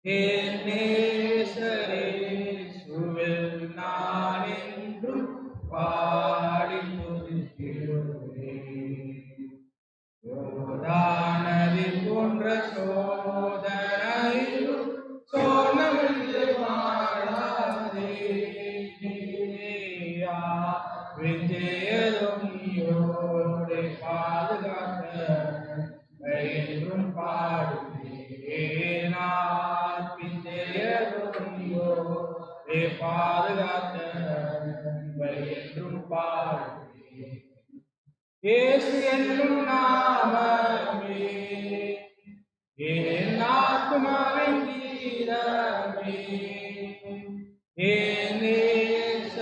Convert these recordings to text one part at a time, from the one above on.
நேசரேசுவில் நான் என்றும் பாடி துதித்திடுவேன். யோர்தானதி போன்ற சோதனையிலும் சோர்ந்தமிழ்ந்து வாழாதே. விஜயதும் நீயோடு பாதுகாக்க என்றும் பாடுவேன். விஜயதும் நீயோடு பாதுகாக்க என்றும் பாடுவேன். இயேசு என்னும் நாமமே என் ஆத்துமாவின் கீதமே. என் நேசரேசுவில்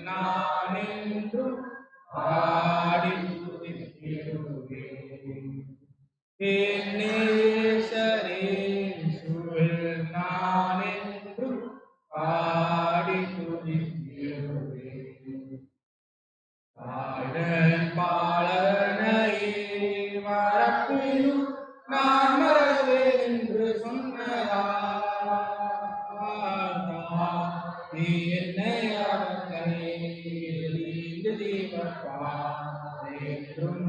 நான் என்றும் பாடி துதித்திடுவேன். என் நேசரேசுவில் நான் என்றும் பாடி துதித்திடுவேன். பாலனையே மறப்பினும் நான் மறவேன் என்று சொன்னதா, நீ என்னை அவர்களிந்து தீபப்பா என்றும்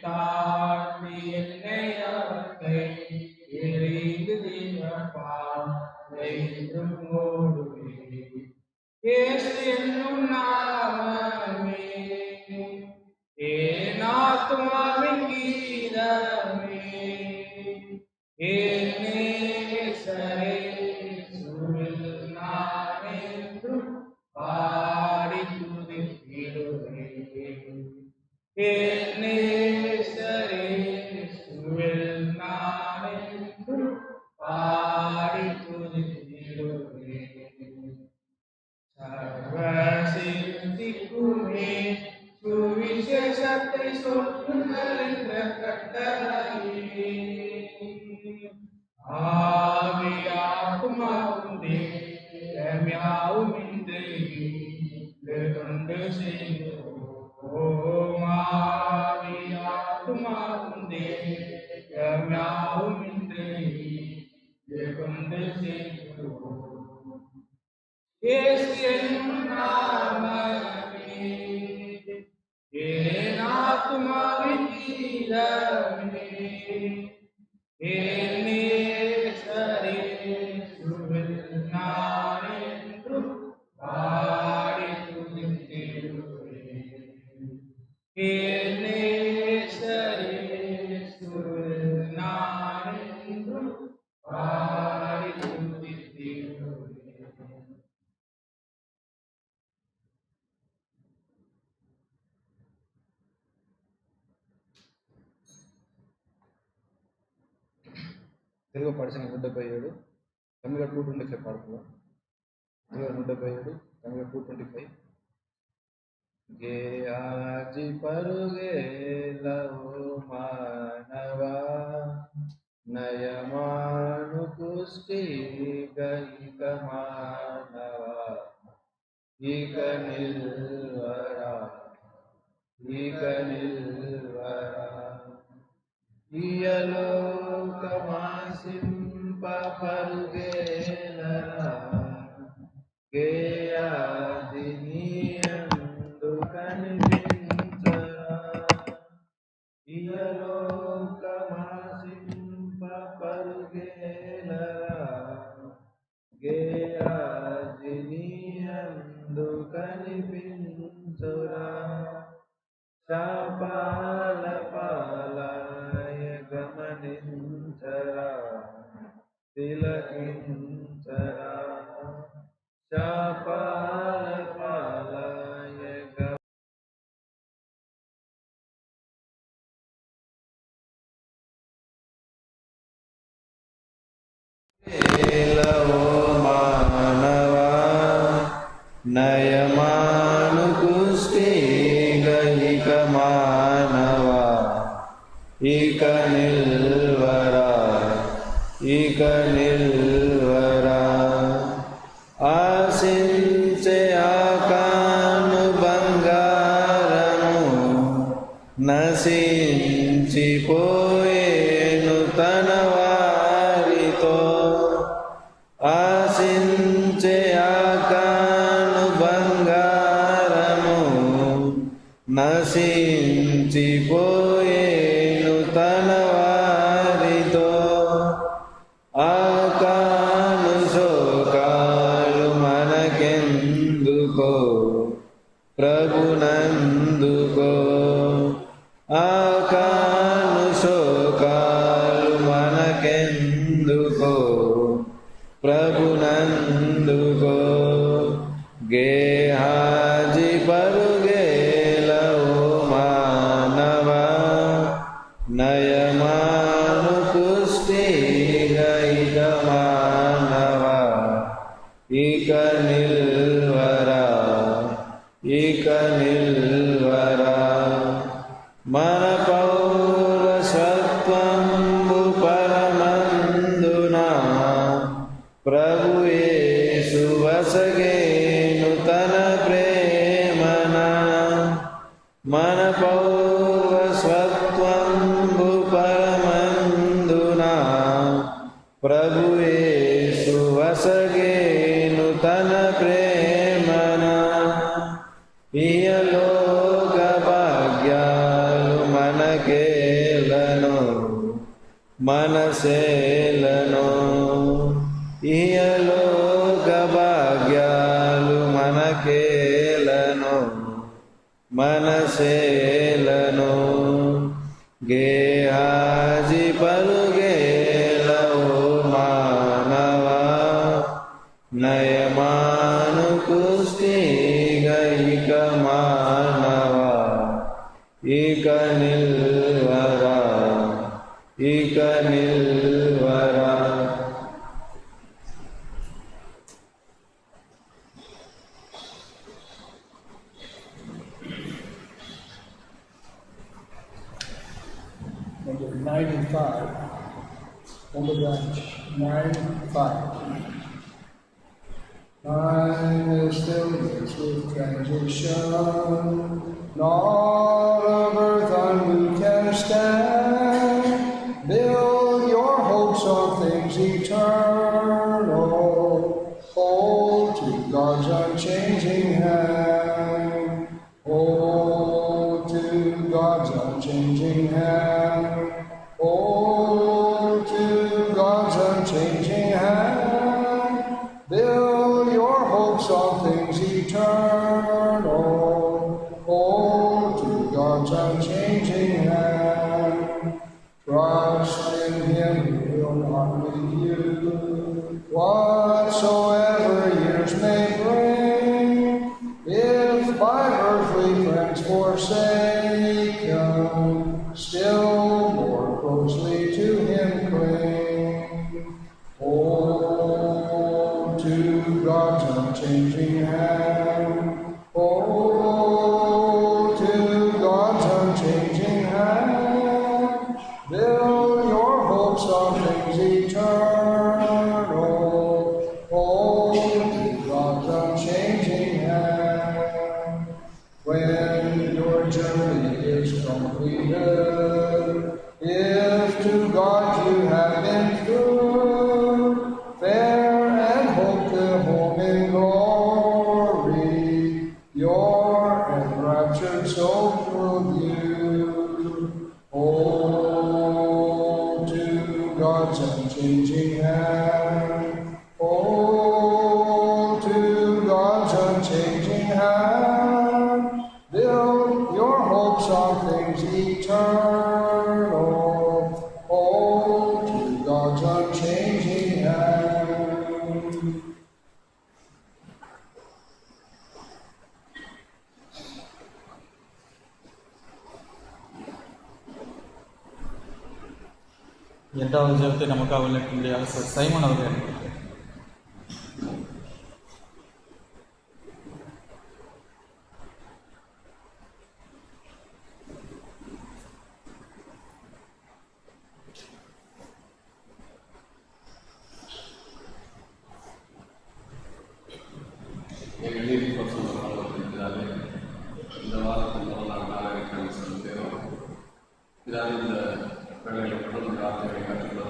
தாழ்த்தி என்னை அவர்களிந்து தீபப்பா என்றும் ஓடுவேன். இயேசு என்னும் நாமமே என் ஆத்துமாவின் கீதமே. என் நேசரேசுவில் நான் என்றும் பாடி துதித்திடுவேன். என் நேசரேசுவில் நான் என்றும் பாடி துதித்திடுவேன். சர்வசித்திக்குமே சுவிசேஷத்தை சொல்லுங்கள் என்ற கட்டளையே ஆவியாக்குமாவும் தேவயாவும் இன்று கொண்டு செய்வோம். ஆவியாக்குமாவும் தேவயாவும் இன்று கொண்டு செய்வோம். இயேசு என்னும் நாமமே என் ஆத்துமாவின் கீதமே. என் நேசரேசுவில் நான் என்றும் பாடி துதித்திடுவேன். என் நேசரேசுவில் நான் என்றும் பாடி துதித்திடுவேன். తెలుగు పాఠశాల 177 తమిళ 225 పాడుతున్నాం. తెలుగు 177 తమిళ 225. गे आजी परुगे लहो मानवा नयमानु पुष्टि गईक मानवा इक निल्वरा इयलोकमासिंप परुगेलरा गेयादिनीयंदु कनिపించరా. इयलोकमासिंप परुगेलरा गेयादिनीयंदु कनिపించరా. శాపాల పాలాయ గమనించరా తిలకించరా. శాపాల పాలాయ మానవా నయమాను పుష్టి గైక మానవా ఇక నిల్వరా ఆశించే ఆకాను బంగారము నశించిపోయేను తనవారితో ఆశించే ఆకాను బంగారము నశించిపోయేను తనవారితో ఆకాను శోకాలు మనకెందుకో ప్రభునందుకో ఆకాను శోకాలు మనకెందుకో ప్రభునందుకో గేహాజి పరుగేలవు మానవ నయమాను పుష్టిగైక మానవ ఇక నిల్వరా ఇక నిల్వరా మన పౌరసత్వంబు పరమందున ప్రభు యేసు వసగేను తన ప్రేమన మన పౌరసత్వంబు పరమందున ప్రభు యేసు వసగేను తన ప్రేమన ఇహలోక భాగ్యాలు మనకేలను మనసేలను ఇహలోక భాగ్యాలు మనకేలను మనసేలను గేహాజి పరుగేలవు మానవ నయమాను కుష్టిగైక మానవ ఇక నిల్వరా ఇక నిల్వరా. Number 95, on the branch, 95. Time is filled with transition, not of earth on who can stand. Build your hopes on things eternal, hold to God's unchanging hand. Hold to God's unchanging hand. Hold to God's unchanging hand. Build your hopes on things eternal. Hold to God's unchanging hand. Trust in Him who will not leave you, whatsoever years may bring. If by earthly friends forsaken, still more closely to Him cling. Hold to God's unchanging hand. Hold to God's unchanging hand. Build your hopes on things eternal. Hold to God's unchanging hand. When your journey is completed, if to God you have been true, fair and hope to home in glory, your enraptured soul will view. Hold to God's unchanging hand. Hold to God's unchanging hand. Build your hopes on things eternal. Hold to God's unchanging hand. இரண்டாவது ஜெபத்தை நமக்காக வழங்கிய Simon அவர்கள். இந்த வாரத்தில் முதலாம் நாளாக சொல்லுகிறோம். இதாவது இந்த வேலையில் தொடர்ந்து ஆசிரியரை கற்றுக்கொள்ள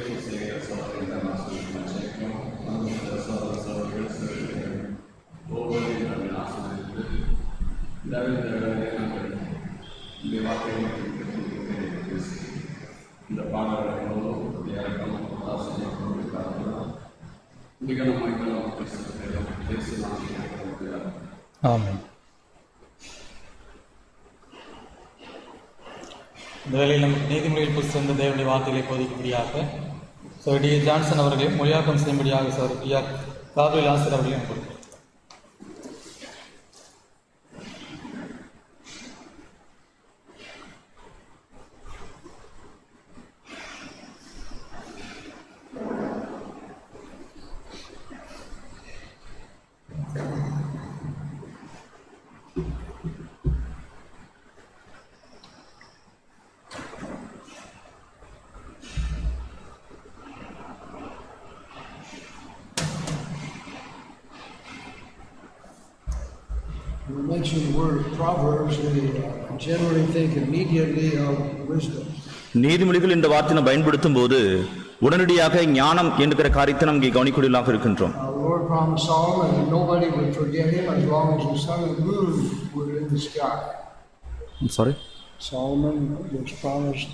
ஊழியத்தை செய்கிற சகோதரிகள் ஆசிரியர்களும் அந்த சகோதரர்கள் ஒவ்வொருவரையும் நாங்கள் ஆசிரியர்கள் இந்த வேலையை நாங்கள் இந்த வார்த்தைகளை பேசி இந்த பாடல்களோடு இறக்கம் ஆசிரியர்கள் மிகவும் பேசலாம். ஆமென். இந்த வேளையில் நமக்கு நீதிமொழியில் புஸ்தகம் தேவனுடைய வார்த்தைகளை போதிக்கும்படியாக டி ஜான்சன் அவர்களையும் மொழியாக்கம் செய்யும்படியாக காவிரி ஆசிரியர் அவர்களையும் கொடுக்கிறேன். When we mention the word Proverbs, we generally think immediately of wisdom. நீதிமொழிகள் என்ற வார்த்தையை பயன்படுத்தும் போது உடனடியாக ஞானம் என்கிற காரியத்தை நாம் இங்கே கவனிக்கூடியதாக இருக்கின்றோம். The Lord promised Solomon that nobody would forget him as long as the sun and the moon were in the sky. Sorry? Solomon was promised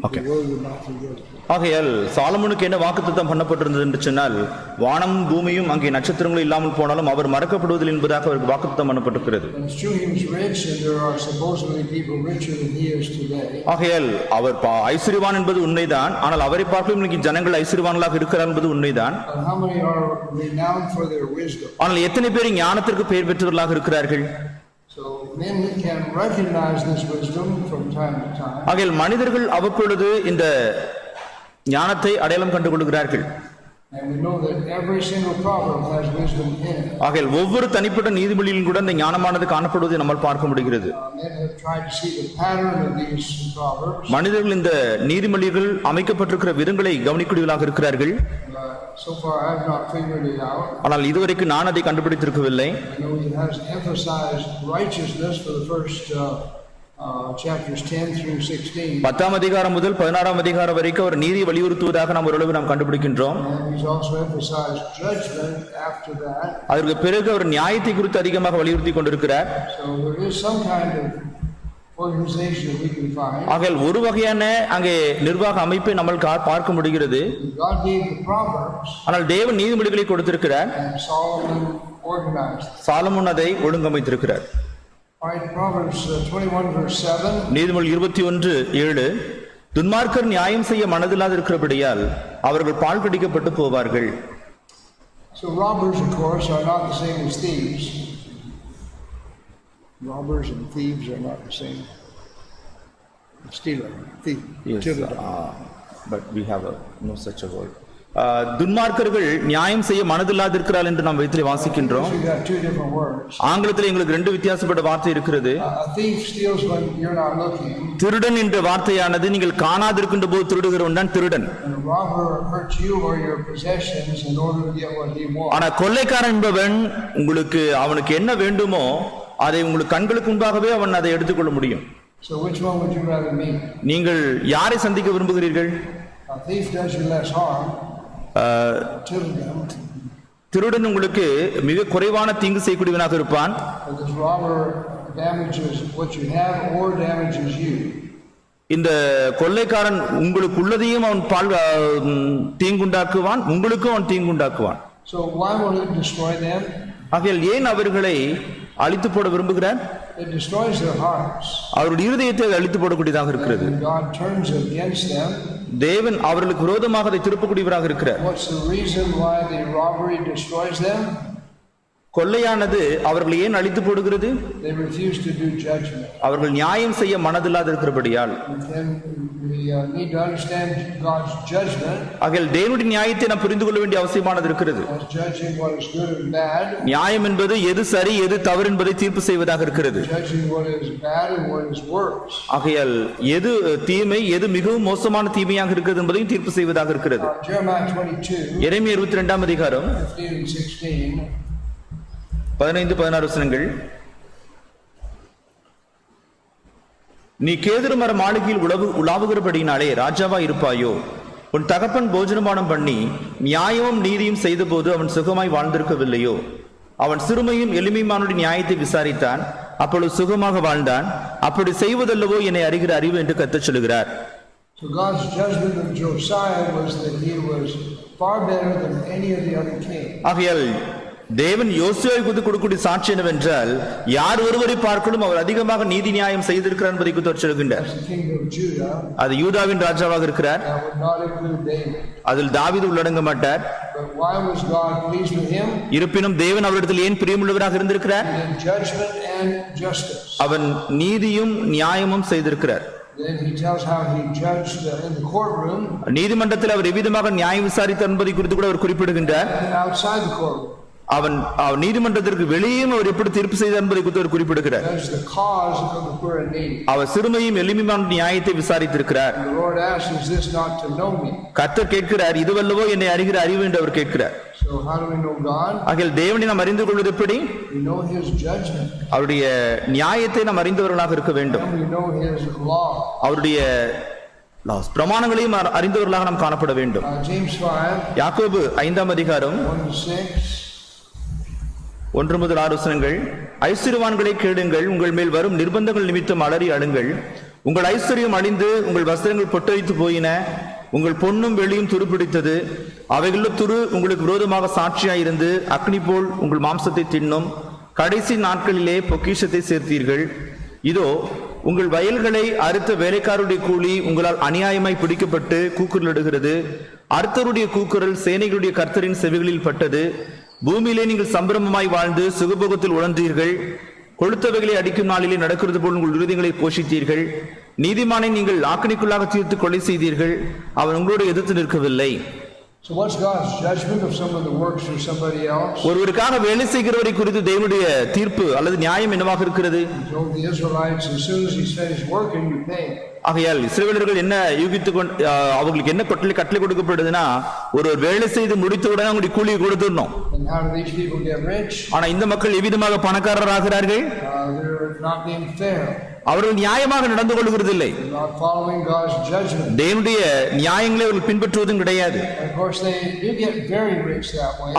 Okay. the Lord would not forget him. ஆகையால் சாலமோனுக்கு என்ன வாக்குத்தத்தம் பண்ணப்பட்டிருந்தது என்று சொன்னால் வானம் பூமியும் அங்கே நட்சத்திரங்களும் இல்லாமல் போனாலும் அவர் மறக்கப்படுவதில்லை என்பதாக அவருக்கு வாக்குத்தத்தம் பண்ணப்பட்டிருக்கிறது. And it's true he was rich and there are supposedly people richer than he is today. ஆகையால் அவர் ஐஸ்வர்யவான் என்பது உண்மைதான். ஆனால் அவரை பார்க்கும் இன்னைக்கு ஜனங்கள் ஐஸ்வர்யவான்களாக இருக்கிறார் என்பது உண்மைதான். And how many are renowned for their wisdom? ஆனால் எத்தனை பேர் ஞானத்திற்கு பெயர் பெற்றவர்களாக இருக்கிறார்கள்? So men can recognize this wisdom from time to time. ஆகையால் மனிதர்கள் அவ்வப்பொழுது இந்த ஞானத்தை அடையாளம் கண்டு கொள்கிறார்கள். And we know that every single proverb has wisdom in it. ஆகையால் ஒவ்வொரு தனிப்பட்ட நீதிமொழியிலும் கூட இந்த ஞானமானது காணப்படுவதை நம்மால் பார்க்க முடிகிறது. Men have tried to see the pattern of these proverbs. மனிதர்கள் இந்த நீதிமொழிகள் அமைக்கப்பட்டிருக்கிற விதங்களை கவனிக்கூடியவர்களாக இருக்கிறார்கள். So far I have not figured it out. ஆனால் இதுவரைக்கும் நான் அதை கண்டுபிடித்திருக்கவில்லை. I know he has emphasized righteousness for the first chapters 10 through 16. 10ஆம் அதிகாரம் முதல் 16ஆம் அதிகாரம் வரைக்கும் அவர் நீதியை வலியுறுத்துவதாக நாம் ஓரளவு நாம் கண்டுபிடிக்கின்றோம். And he's also emphasized judgment after that. அதற்கு பிறகு அவர் நியாயத்தை குறித்து அதிகமாக வலியுறுத்தி கொண்டிருக்கிறார். So there is some kind of organization that we can find. ஆகையால் ஒரு வகையான அங்கே நிர்வாக அமைப்பை நம்மால் பார்க்க முடிகிறது. God gave the Proverbs. ஆனால் தேவன் நீதிமொழிகளை கொடுத்திருக்கிறார். And Solomon organized. சாலமோன் அதை ஒழுங்கமைத்திருக்கிறார். All right, Proverbs 21 verse 7. நீதிமொழி 21:7 துன்மார்க்கர் நியாயம் செய்ய மனதில்லாது இருக்கிறபடியால் அவர்கள் பால் கடிக்கப்பட்டு போவார்கள். So robbers, of course, are not the same as thieves. Robbers and thieves are not the same. Stealer, thief, stealer. But we have no such a word. துன்மார்க்கர்கள் நியாயம் செய்ய மனதில்லாதிருக்கிறார்கள் என்று நாம் வேதத்திலே வாசிக்கின்றோம். We got two different words. ஆங்கிலத்தில் எங்களுக்கு ரெண்டு வித்தியாசப்பட்ட வார்த்தை இருக்கிறது. A thief steals when you're not looking. திருடன் என்ற வார்த்தையானது நீங்கள் காணாதிருக்கின்ற போது திருடுகிறவன் தான் திருடன். And a robber hurts you or your possessions in order to get what he wants. ஆனா கொள்ளைக்காரன் என்பவன் உங்களுக்கு அவனுக்கு என்ன வேண்டுமோ அதை உங்களுக்கு கண்களுக்கு முன்பாகவே அவன் அதை எடுத்துக்கொள்ள முடியும். So which one would you rather meet? நீங்கள் யாரை சந்திக்க விரும்புகிறீர்கள்? A thief does you less harm. திருடன் உங்களுக்கு மிக குறைவான தீங்கு செய்யக்கூடியவனாக இருப்பான். This robber damages what you have or damages you. இந்த கொள்ளைக்காரன் உங்களுக்கு உள்ளதையும் அவன் தீங்குண்டாக்குவான், உங்களுக்கும் அவன் தீங்குண்டாக்குவான். So why will it destroy them? ஆகையால் ஏன் அவர்களை அழித்து போட விரும்புகிறார்? It destroys their hearts. அவருடைய இருதயத்தை அழித்து போடக்கூடியதாக இருக்கிறது. And God turns against them. தேவன் அவர்களுக்கு விரோதமாக அதை திருப்பக்கூடியவராக இருக்கிறார். What's the reason why the robbery destroys them? கொள்ளையானது அவர்களை ஏன் அழித்து போடுகிறது? They refuse to do judgment. அவர்கள் நியாயம் செய்ய மனதில்லாது இருக்கிறபடியால். And we need to understand God's judgment. ஆகையால் தேவனுடைய நியாயத்தை நாம் புரிந்து கொள்ள வேண்டிய அவசியமானது இருக்கிறது. As judging what is good and bad. நியாயம் என்பது எது சரி எது தவறு என்பதை தீர்ப்பு செய்வதாக இருக்கிறது. Judging what is bad and what is worse. ஆகையால் எது தீமை எது மிகவும் மோசமான தீமையாக இருக்கிறது என்பதையும் தீர்ப்பு செய்வதாக இருக்கிறது. Jeremiah 22. எரேமியா 22ஆம் அதிகாரம் 15 and 16. 15-16 வசனங்கள். நீ கேதுரு மர மாளிகையில் உலாவுகிறபடினாலே ராஜாவா இருப்பாயோ? உன் தகப்பன் போஜனமானம் பண்ணி நியாயமும் நீதியும் செய்தபோது அவன் சுகமாய் வாழ்ந்திருக்கவில்லையோ? அவன் சிறுமையும் எளிமையுமானுடைய நியாயத்தை விசாரித்தான், அப்பொழுது சுகமாக வாழ்ந்தான். அப்படி செய்வதல்லவோ என்னை அறிகிற அறிவு என்று கர்த்தர் சொல்லுகிறார். So God's judgment of Josiah was that he was far better than any of the other kings. ஆகையால் தேவன் யோசியாவை குறித்து கொடுக்கக்கூடிய சாட்சி என்னவென்றால், யார் ஒருவரை பார்க்கலும் அவர் அதிகமாக நீதி நியாயம் செய்திருக்கிறார் என்பதை குறித்து சொல்கின்றார். அது யூதாவின் ராஜாவாக இருக்கிறார். அதில் தாவீது உள்ளடங்க மாட்டார். இருப்பினும் தேவன் அவரிடத்தில் ஏன் பிரியமுள்ளவராக இருந்திருக்கிறார்? அவன் நீதியும் நியாயமும் செய்திருக்கிறார். நீதிமன்றத்தில் அவர் எவ்விதமாக நியாயம் விசாரித்தார் என்பதை குறித்து கூட அவர் குறிப்பிடுகின்றார். அவன் நீதிமன்றத்திற்கு வெளியும் அவர் எப்படி தீர்ப்பு செய்தார் என்பதை குறித்து அவர் குறிப்பிடுகிறார். அவர் சிறுமையும் எளிமையான நியாயத்தை விசாரித்திருக்கிறார். கர்த்தர் கேட்கிறார், இதுவல்லவோ என்னை அறிகிற அறிவு என்று அவர் கேட்கிறார். ஆகையால் தேவனை நாம் அறிந்து கொள்வது எப்படி? அவருடைய நியாயத்தை நாம் அறிந்தவர்களாக இருக்க வேண்டும். அவருடைய பிரமாணங்களையும் அறிந்தவர்களாக நாம் காணப்பட வேண்டும். யாக்கோபு 5ஆம் அதிகாரம் 1 முதல் 6 வசனங்கள். ஐஸ்வர்யவான்களை கேளுங்கள், உங்கள் மேல் வரும் நிர்பந்தங்கள் நிமித்தம் அலறி அழுங்கள். உங்கள் ஐஸ்வர்யம் அழிந்து உங்கள் வஸ்திரங்கள் பொட்டரித்து போயின. உங்கள் பொன்னும் வெள்ளியும் துருப்பிடித்தது. அவைகளுள்ள துரு உங்களுக்கு விரோதமாக சாட்சியாயிருந்து அக்னி போல் உங்கள் மாம்சத்தை தின்னும். கடைசி நாட்களிலே பொக்கிஷத்தை சேர்த்தீர்கள். இதோ உங்கள் வயல்களை அறுத்த வேலைக்காரருடைய கூலி உங்களால் அநியாயமாய் பிடிக்கப்பட்டு கூக்குரலிடுகிறது. அறுத்தருடைய கூக்குரல் சேனைகளுடைய கர்த்தரின் செவிகளில் பட்டது. பூமியிலே நீங்கள் சம்பிரமமாய் வாழ்ந்து சுகபோகத்தில் உழந்தீர்கள். கொளுத்தவைகளை அடிக்கும் நாளிலே நடக்கிறது போல் உங்கள் இருதயங்களை போஷித்தீர்கள். நீதிமானை நீங்கள் ஆக்கணிக்குள்ளாக தீர்த்து கொலை செய்தீர்கள். அவன் உங்களோடு எதிர்த்து நிற்கவில்லை. So what's God's judgment of someone that works for somebody else? ஒருவருக்காக வேலை செய்கிறவரை குறித்து தேவனுடைய தீர்ப்பு அல்லது நியாயம் என்னவாக இருக்கிறது? He told the Israelites, as soon as he's finished working, you pay. ஆகையால் இஸ்ரவேலர்கள் என்ன அவங்களுக்கு என்ன கட்டளை கொடுக்கப்படுதுன்னா, ஒரு வேலை செய்து முடித்தவுடனே அவங்களுடைய கூலியை கொடுத்துடணும். And how do these people get rich? ஆனா இந்த மக்கள் எவ்விதமாக பணக்காரர் ஆகிறார்கள்? They're not being fair. அவர்கள் நியாயமாக நடந்து கொள்கிறதில்லை. தேவனுடைய நியாயங்களை அவர்கள் பின்பற்றுவதும் கிடையாது.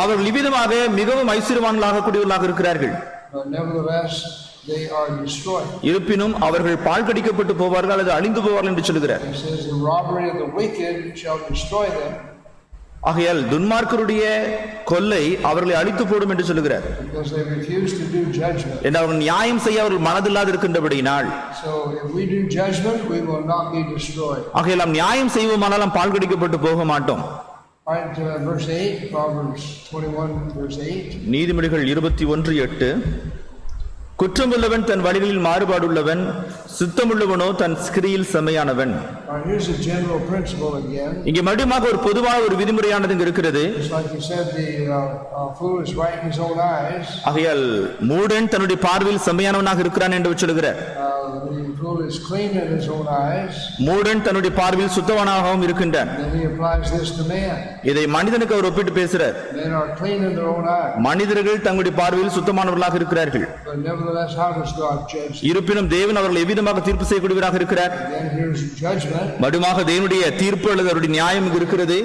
அவர்கள் இவ்விதமாக மிகவும் ஐஸ்வர்யவான்களாக கூடியவர்களாக இருக்கிறார்கள். இருப்பினும் அவர்கள் பால் கடிக்கப்பட்டு போவார்கள் அல்லது அழிந்து போவார்கள் என்று சொல்கிறார். ஆகையால் துன்மார்க்கருடைய கொள்ளை அவர்களை அழித்து போடும் என்று சொல்லுகிறார். அவர்கள் நியாயம் செய்ய அவர்கள் மனதில்லாது இருக்கின்றபடியினால் ஆகையால் நாம் நியாயம் செய்வோமானால் நாம் பால் கடிக்கப்பட்டு போக மாட்டோம். நீதிமொழிகள் 21:8. குற்றமுள்ளவன் தன் வழிகளில் மாறுபாடுள்ளவன், சுத்தமுள்ளவனோ தன் கிரியில் செம்மையானவன். இங்கே மறுபடியும் ஒரு பொதுவான ஒரு விதிமுறையானது இங்கு இருக்கிறது. ஆகையால் மூடன் தன்னுடைய பார்வையில் செம்மையானவனாக இருக்கிறான் என்று சொல்கிறார். மூடன் தன்னுடைய பார்வையில் சுத்தவானாகவும் இருக்கின்றான். இதை மனிதனுக்கு அவர் ஒப்பிட்டு பேசுகிறார். மனிதர்கள் தங்களுடைய பார்வையில் சுத்தமானவர்களாக இருக்கிறார்கள். இருப்பினும் தேவன் அவர்கள் எவ்விதமாக தீர்ப்பு செய்யக்கூடியவராக இருக்கிறார். மறுபடியும் தேவனுடைய தீர்ப்பு அல்லது அவருடைய நியாயம் இருக்கிறது.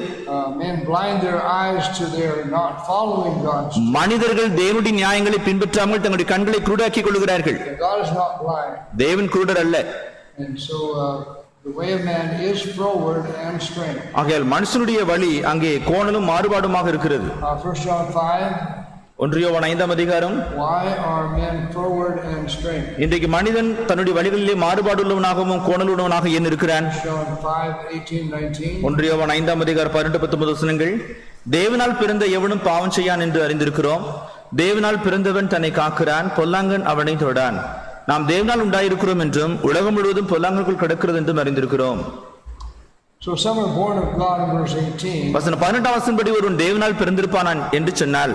மனிதர்கள் தேவனுடைய நியாயங்களை பின்பற்றாமல் தங்களுடைய கண்களை குருடாக்கிக் கொள்கிறார்கள். தேவன் குருடர் அல்ல. ஆகையால் மனுஷனுடைய வழி அங்கே கோணலும் மாறுபாடுமாக இருக்கிறது. 1 யோவான் 5ஆம் அதிகாரம். இன்றைக்கு மனிதன் தன்னுடைய வழிகளிலே மாறுபாடுள்ளவனாகவும் கோணலுள்ளவனாக ஏன் இருக்கிறான்? 1 யோவான் 5ஆம் அதிகாரம் 18-19 வசனங்கள். தேவனால் பிறந்த எவனும் பாவம் செய்யான் என்று அறிந்திருக்கிறோம். தேவனால் பிறந்தவன் தன்னை காக்கிறான், பொல்லாங்கன் அவனை தொடான். நாம் தேவனால் உண்டாயிருக்கிறோம் என்றும் உலகம் முழுவதும் பொல்லாங்கனுக்குள் கிடக்கிறது என்றும் அறிந்திருக்கிறோம். So some are born of God in verse 18. வசனம் 18ஆம் வசனப்படி ஒருவன் தேவனால் பிறந்திருப்பான் என்று சொன்னால்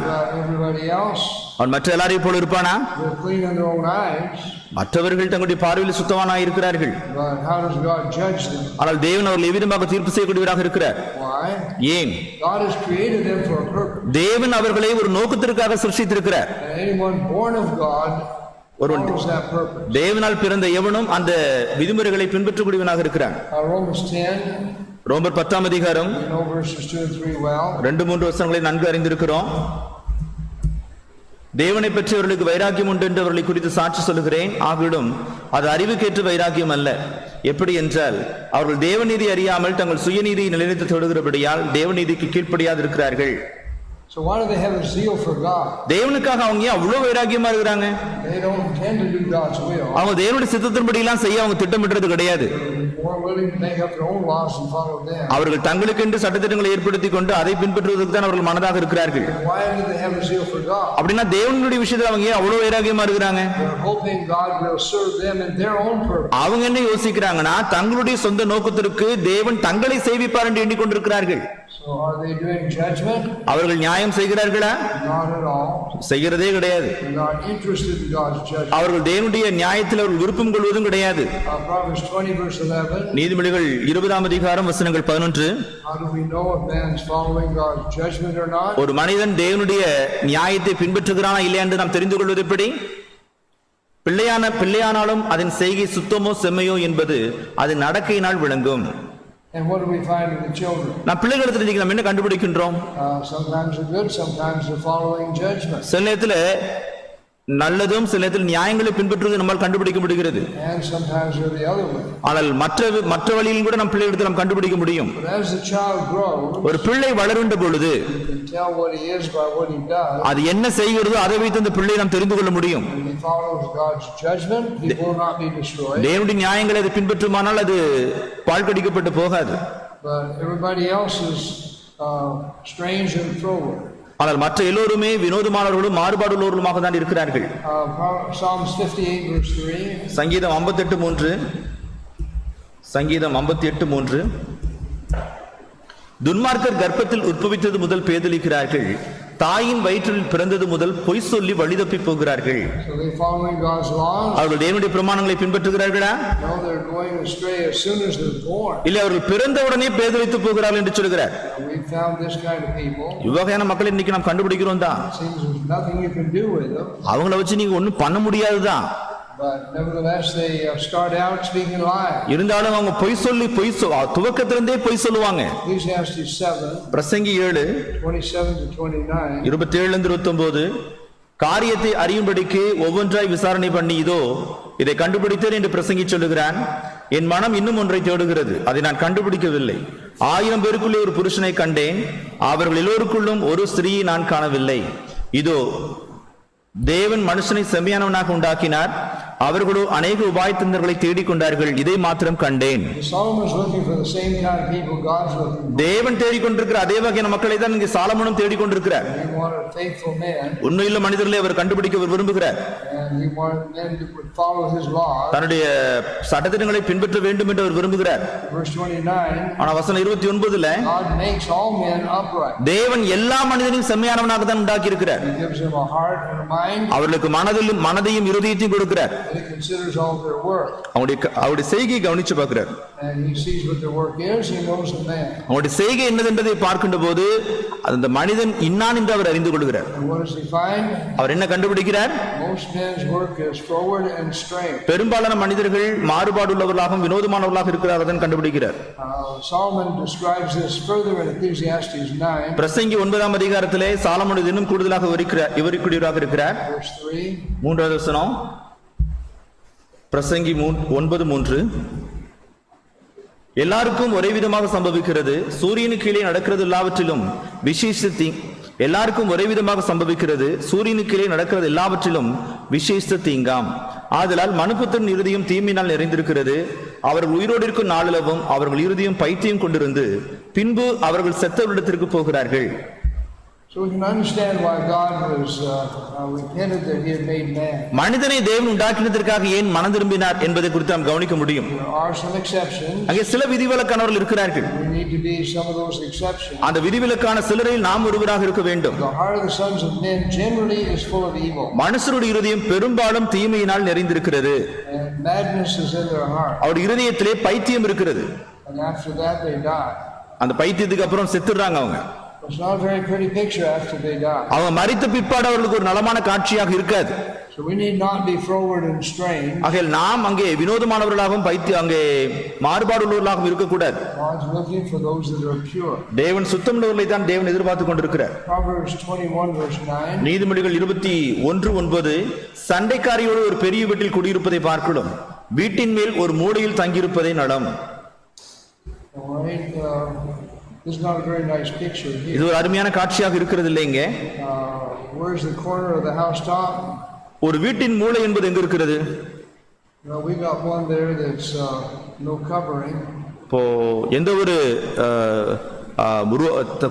அவன் மற்ற எல்லாரையும் போல இருப்பானா? மற்றவர்கள் தங்களுடைய பார்வையில் சுத்தவானாக இருக்கிறார்கள். ஆனால் தேவன் அவர்கள் எவ்விதமாக தீர்ப்பு செய்யக்கூடியவராக இருக்கிறார். ஏன்? தேவன் அவர்களை ஒரு நோக்கத்திற்காக சிருஷ்டித்திருக்கிறார். ஒருவன் தேவனால் பிறந்த எவனும் அந்த விதிமுறைகளை பின்பற்றக்கூடியவனாக இருக்கிறான். ரோமர் 10ஆம் அதிகாரம் We know verses 2 and 3 well. 2-3 வசனங்களை நன்கு அறிந்திருக்கிறோம். தேவனை பற்றி அவர்களுக்கு வைராக்கியம் உண்டு என்று அவர்களை குறித்து சாட்சி சொல்லுகிறேன். ஆகிலும் அது அறிவுக்கேற்ற வைராக்கியம் அல்ல. எப்படி என்றால் அவர்கள் தேவநீதி அறியாமல் தங்கள் சுயநீதியை நிலைநிறுத்த தேடுகிறபடியால் தேவநீதிக்கு கீழ்ப்படியாது இருக்கிறார்கள். So why do they have a zeal for God? தேவனுக்காக அவங்க ஏன் அவ்வளவு வைராக்கியமா இருக்கிறாங்க? They don't intend to do God's will. அவங்க தேவனுடைய சித்தத்தின்படி எல்லாம் செய்ய அவங்க திட்டமிடுறது கிடையாது. More willing to make up their own laws and follow them. அவர்கள் தங்களுக்கென்று சட்டத்திட்டங்களை ஏற்படுத்திக் கொண்டு அதை பின்பற்றுவதற்கு தான் அவர்கள் மனதாக இருக்கிறார்கள். Why do they have a zeal for God? அப்படின்னா தேவனுடைய விஷயத்துல அவங்க ஏன் அவ்வளவு வைராக்கியமா இருக்கிறாங்க? They're hoping God will serve them in their own purpose. அவங்க என்ன யோசிக்கிறாங்கன்னா தங்களுடைய சொந்த நோக்கத்திற்கு தேவன் தங்களை சேவிப்பார் என்று எண்ணிக்கொண்டிருக்கிறார்கள். So are they doing judgment? அவர்கள் நியாயம் செய்கிறார்களா? Not at all. செய்கிறதே கிடையாது. They're not interested in God's judgment. அவர்கள் தேவனுடைய நியாயத்தில் அவர்கள் விருப்பம் கொள்வதும் கிடையாது. Proverbs 20 verse 11. நீதிமொழிகள் 20ஆம் அதிகாரம் வசனங்கள் 11. How do we know if man's following God's judgment or not? ஒரு மனிதன் தேவனுடைய நியாயத்தை பின்பற்றுகிறானா இல்லையா என்று நாம் தெரிந்து கொள்வது எப்படி? பிள்ளையானாலும் அதன் செய்கை சுத்தமோ செம்மையோ என்பது அது நடக்கையினால் விளங்கும். And what do we find in the children? நாம் பிள்ளைகளிடத்தில் நம்ம என்ன கண்டுபிடிக்கின்றோம்? Sometimes they're good, sometimes they're following judgment. சில நேரத்தில் நல்லதும் சில நேரத்தில் நியாயங்களை பின்பற்றுவது நம்மால் கண்டுபிடிக்க முடிகிறது. And sometimes they're the other way. ஆனால் மற்ற வழியிலும் கூட நம் பிள்ளைகளிடத்தில் நாம் கண்டுபிடிக்க முடியும். But as the child grows, ஒரு பிள்ளை வளருகின்ற பொழுது you can tell what he is by what he does. அது என்ன செய்கிறதோ அதை வைத்து அந்த பிள்ளையை நாம் தெரிந்து கொள்ள முடியும். If he follows God's judgment, he will not be destroyed. தேவனுடைய நியாயங்களை அது பின்பற்றுமானால் அது பாழ்கடிக்கப்பட்டு போகாது. But everybody else is strange and froward. ஆனால் மற்ற எல்லோருமே வினோதமானவர்களும் மாறுபாடுள்ளவர்களுமாக தான் இருக்கிறார்கள். Psalms 58 verse 3. சங்கீதம் 58:3. சங்கீதம் 58:3. துன்மார்க்கர் கர்ப்பத்தில் உற்பவித்தது முதல் பேதலிக்கிறார்கள், தாயின் வயிற்றில் பிறந்தது முதல் பொய் சொல்லி வழி தப்பி போகிறார்கள். So they following God's laws? அவர்கள் தேவனுடைய பிரமாணங்களை பின்பற்றுகிறார்களா? No, they're going astray as soon as they're born. இல்லை அவர்கள் பிறந்தவுடனே பேதலித்து போகிறார்கள் என்று சொல்கிறார். We found this kind of people. இவ்வகையான மக்களை இன்னைக்கு நாம் கண்டுபிடிக்கிறோம் தான். Seems there's nothing you can do with them. அவங்கள வச்சு நீங்க ஒண்ணும் பண்ண முடியாதுதான். But nevertheless they start out speaking lies. இருந்தாலும் அவங்க பொய் சொல்லி துவக்கத்திலிருந்தே பொய் சொல்லுவாங்க. Ecclesiastes 7. பிரசங்கி 7 27 to 29. 27-29. காரியத்தை அறியும்படிக்கு ஒவ்வொன்றாய் விசாரணை பண்ணி இதோ இதை கண்டுபிடித்தேன் என்று பிரசங்கி சொல்லுகிறான். என் மனம் இன்னும் ஒன்றை தேடுகிறது, அதை நான் கண்டுபிடிக்கவில்லை. 1000 பேருக்குள்ளே ஒரு புருஷனை கண்டேன், அவர்கள் எல்லோருக்குள்ளும் ஒரு ஸ்திரீயை நான் காணவில்லை. இதோ தேவன் மனுஷனை செம்மையானவனாக உண்டாக்கினார், அவர்களோ அநேக உபாயத்தந்தர்களை தேடிக்கொண்டார்கள், இதை மாத்திரம் கண்டேன். தேவன் தேடிக்கொண்டிருக்கிற அதே வகையான மக்களை தான் இங்கே சாலமோனும் தேடிக்கொண்டிருக்கிறார். உண்மையுள்ள மனிதர்களை அவர் கண்டுபிடிக்க விரும்புகிறார். தன்னுடைய சட்டத்திட்டங்களை பின்பற்ற வேண்டும் என்று அவர் விரும்புகிறார். ஆனா வசனம் 29 தேவன் எல்லா மனிதனையும் செம்மையானவனாக தான் உண்டாக்கி இருக்கிறார். அவர்களுக்கு மனதையும் இருதயத்தையும் கொடுக்கிறார். அவருடைய செய்கையை கவனிச்சு பார்க்கிறார். அவருடைய செய்கை என்னது என்பதை பார்க்கின்ற போது அந்த மனிதன் இன்னான் என்று அவர் அறிந்து கொள்கிறார். அவர் என்ன கண்டுபிடிக்கிறார்? பெரும்பாலான மனிதர்கள் மாறுபாடு உள்ளவர்களாகவும் வினோதமானவர்களாக இருக்கிறார்கள் கண்டுபிடிக்கிறார். பிரசங்கி 9ஆம் அதிகாரத்திலே சாலமோன் இன்னும் கூடுதலாக விவரிக்கூடியவராக இருக்கிறார். 3வது வசனம் பிரசங்கி 9:3. எல்லாருக்கும் ஒரே விதமாக சம்பவிக்கிறது, சூரியனுக்கு கீழே நடக்கிறது எல்லாவற்றிலும் எல்லாருக்கும் ஒரே விதமாக சம்பவிக்கிறது, சூரியனுக்கு கீழே நடக்கிறது எல்லாவற்றிலும் விசேஷ தீங்காம். ஆதலால் மனுபுத்திரன் இருதயம் தீமையினால் நிறைந்திருக்கிறது, அவர்கள் உயிரோடு இருக்கும் நாளளவும் அவர்கள் இருதயம் பைத்தியம் கொண்டிருந்து பின்பு அவர்கள் செத்தவரிடத்திற்கு போகிறார்கள். So we can understand why God was repented that he had made man. மனிதனை தேவன் உண்டாக்கினதற்காக ஏன் மனம் திரும்பினார் என்பதை குறித்து நாம் கவனிக்க முடியும். There are some exceptions. அங்கே சில விதிவிலக்கானவர்கள் இருக்கிறார்கள். We need to be some of those exceptions. அந்த விதிவிலக்கான சிலரில் நாம் ஒருவராக இருக்க வேண்டும். The heart of the sons of men generally is full of evil. மனுஷருடைய இருதயம் பெரும்பாலும் தீமையினால் நிறைந்திருக்கிறது. And madness is in their heart. அவருடைய இருதயத்திலே பைத்தியம் இருக்கிறது. And after that they die. அந்த பைத்தியத்துக்கு அப்புறம் செத்துறாங்க அவங்க. It's not a very pretty picture after they die. அவங்க மரித்த பிற்பாடு அவர்களுக்கு ஒரு நலமான காட்சியாக இருக்காது. So we need not be forward and strange. ஆகையால் நாம் அங்கே வினோதமானவர்களாகவும் அங்கே மாறுபாடுள்ளவர்களாகவும் இருக்கக்கூடாது. God's looking for those that are pure. தேவன் சுத்தமுள்ளவர்களை தான் தேவன் எதிர்பார்த்து கொண்டிருக்கிறார். Proverbs 21 verse 9. நீதிமொழிகள் 21:9 சண்டைக்காரியோடு ஒரு பெரிய வீட்டில் குடியிருப்பதை பார்க்கிறோம், வீட்டின் மேல் ஒரு மூலையில் தங்கியிருப்பதை நலம். This is not a very nice picture here. இது ஒரு அருமையான காட்சியாக இருக்கிறது இல்லைங்க. Where's the corner of the house top? ஒரு வீட்டின் மூலை என்பது எங்க இருக்கிறது? Well, we got one there that's no covering. இப்போ எந்த ஒரு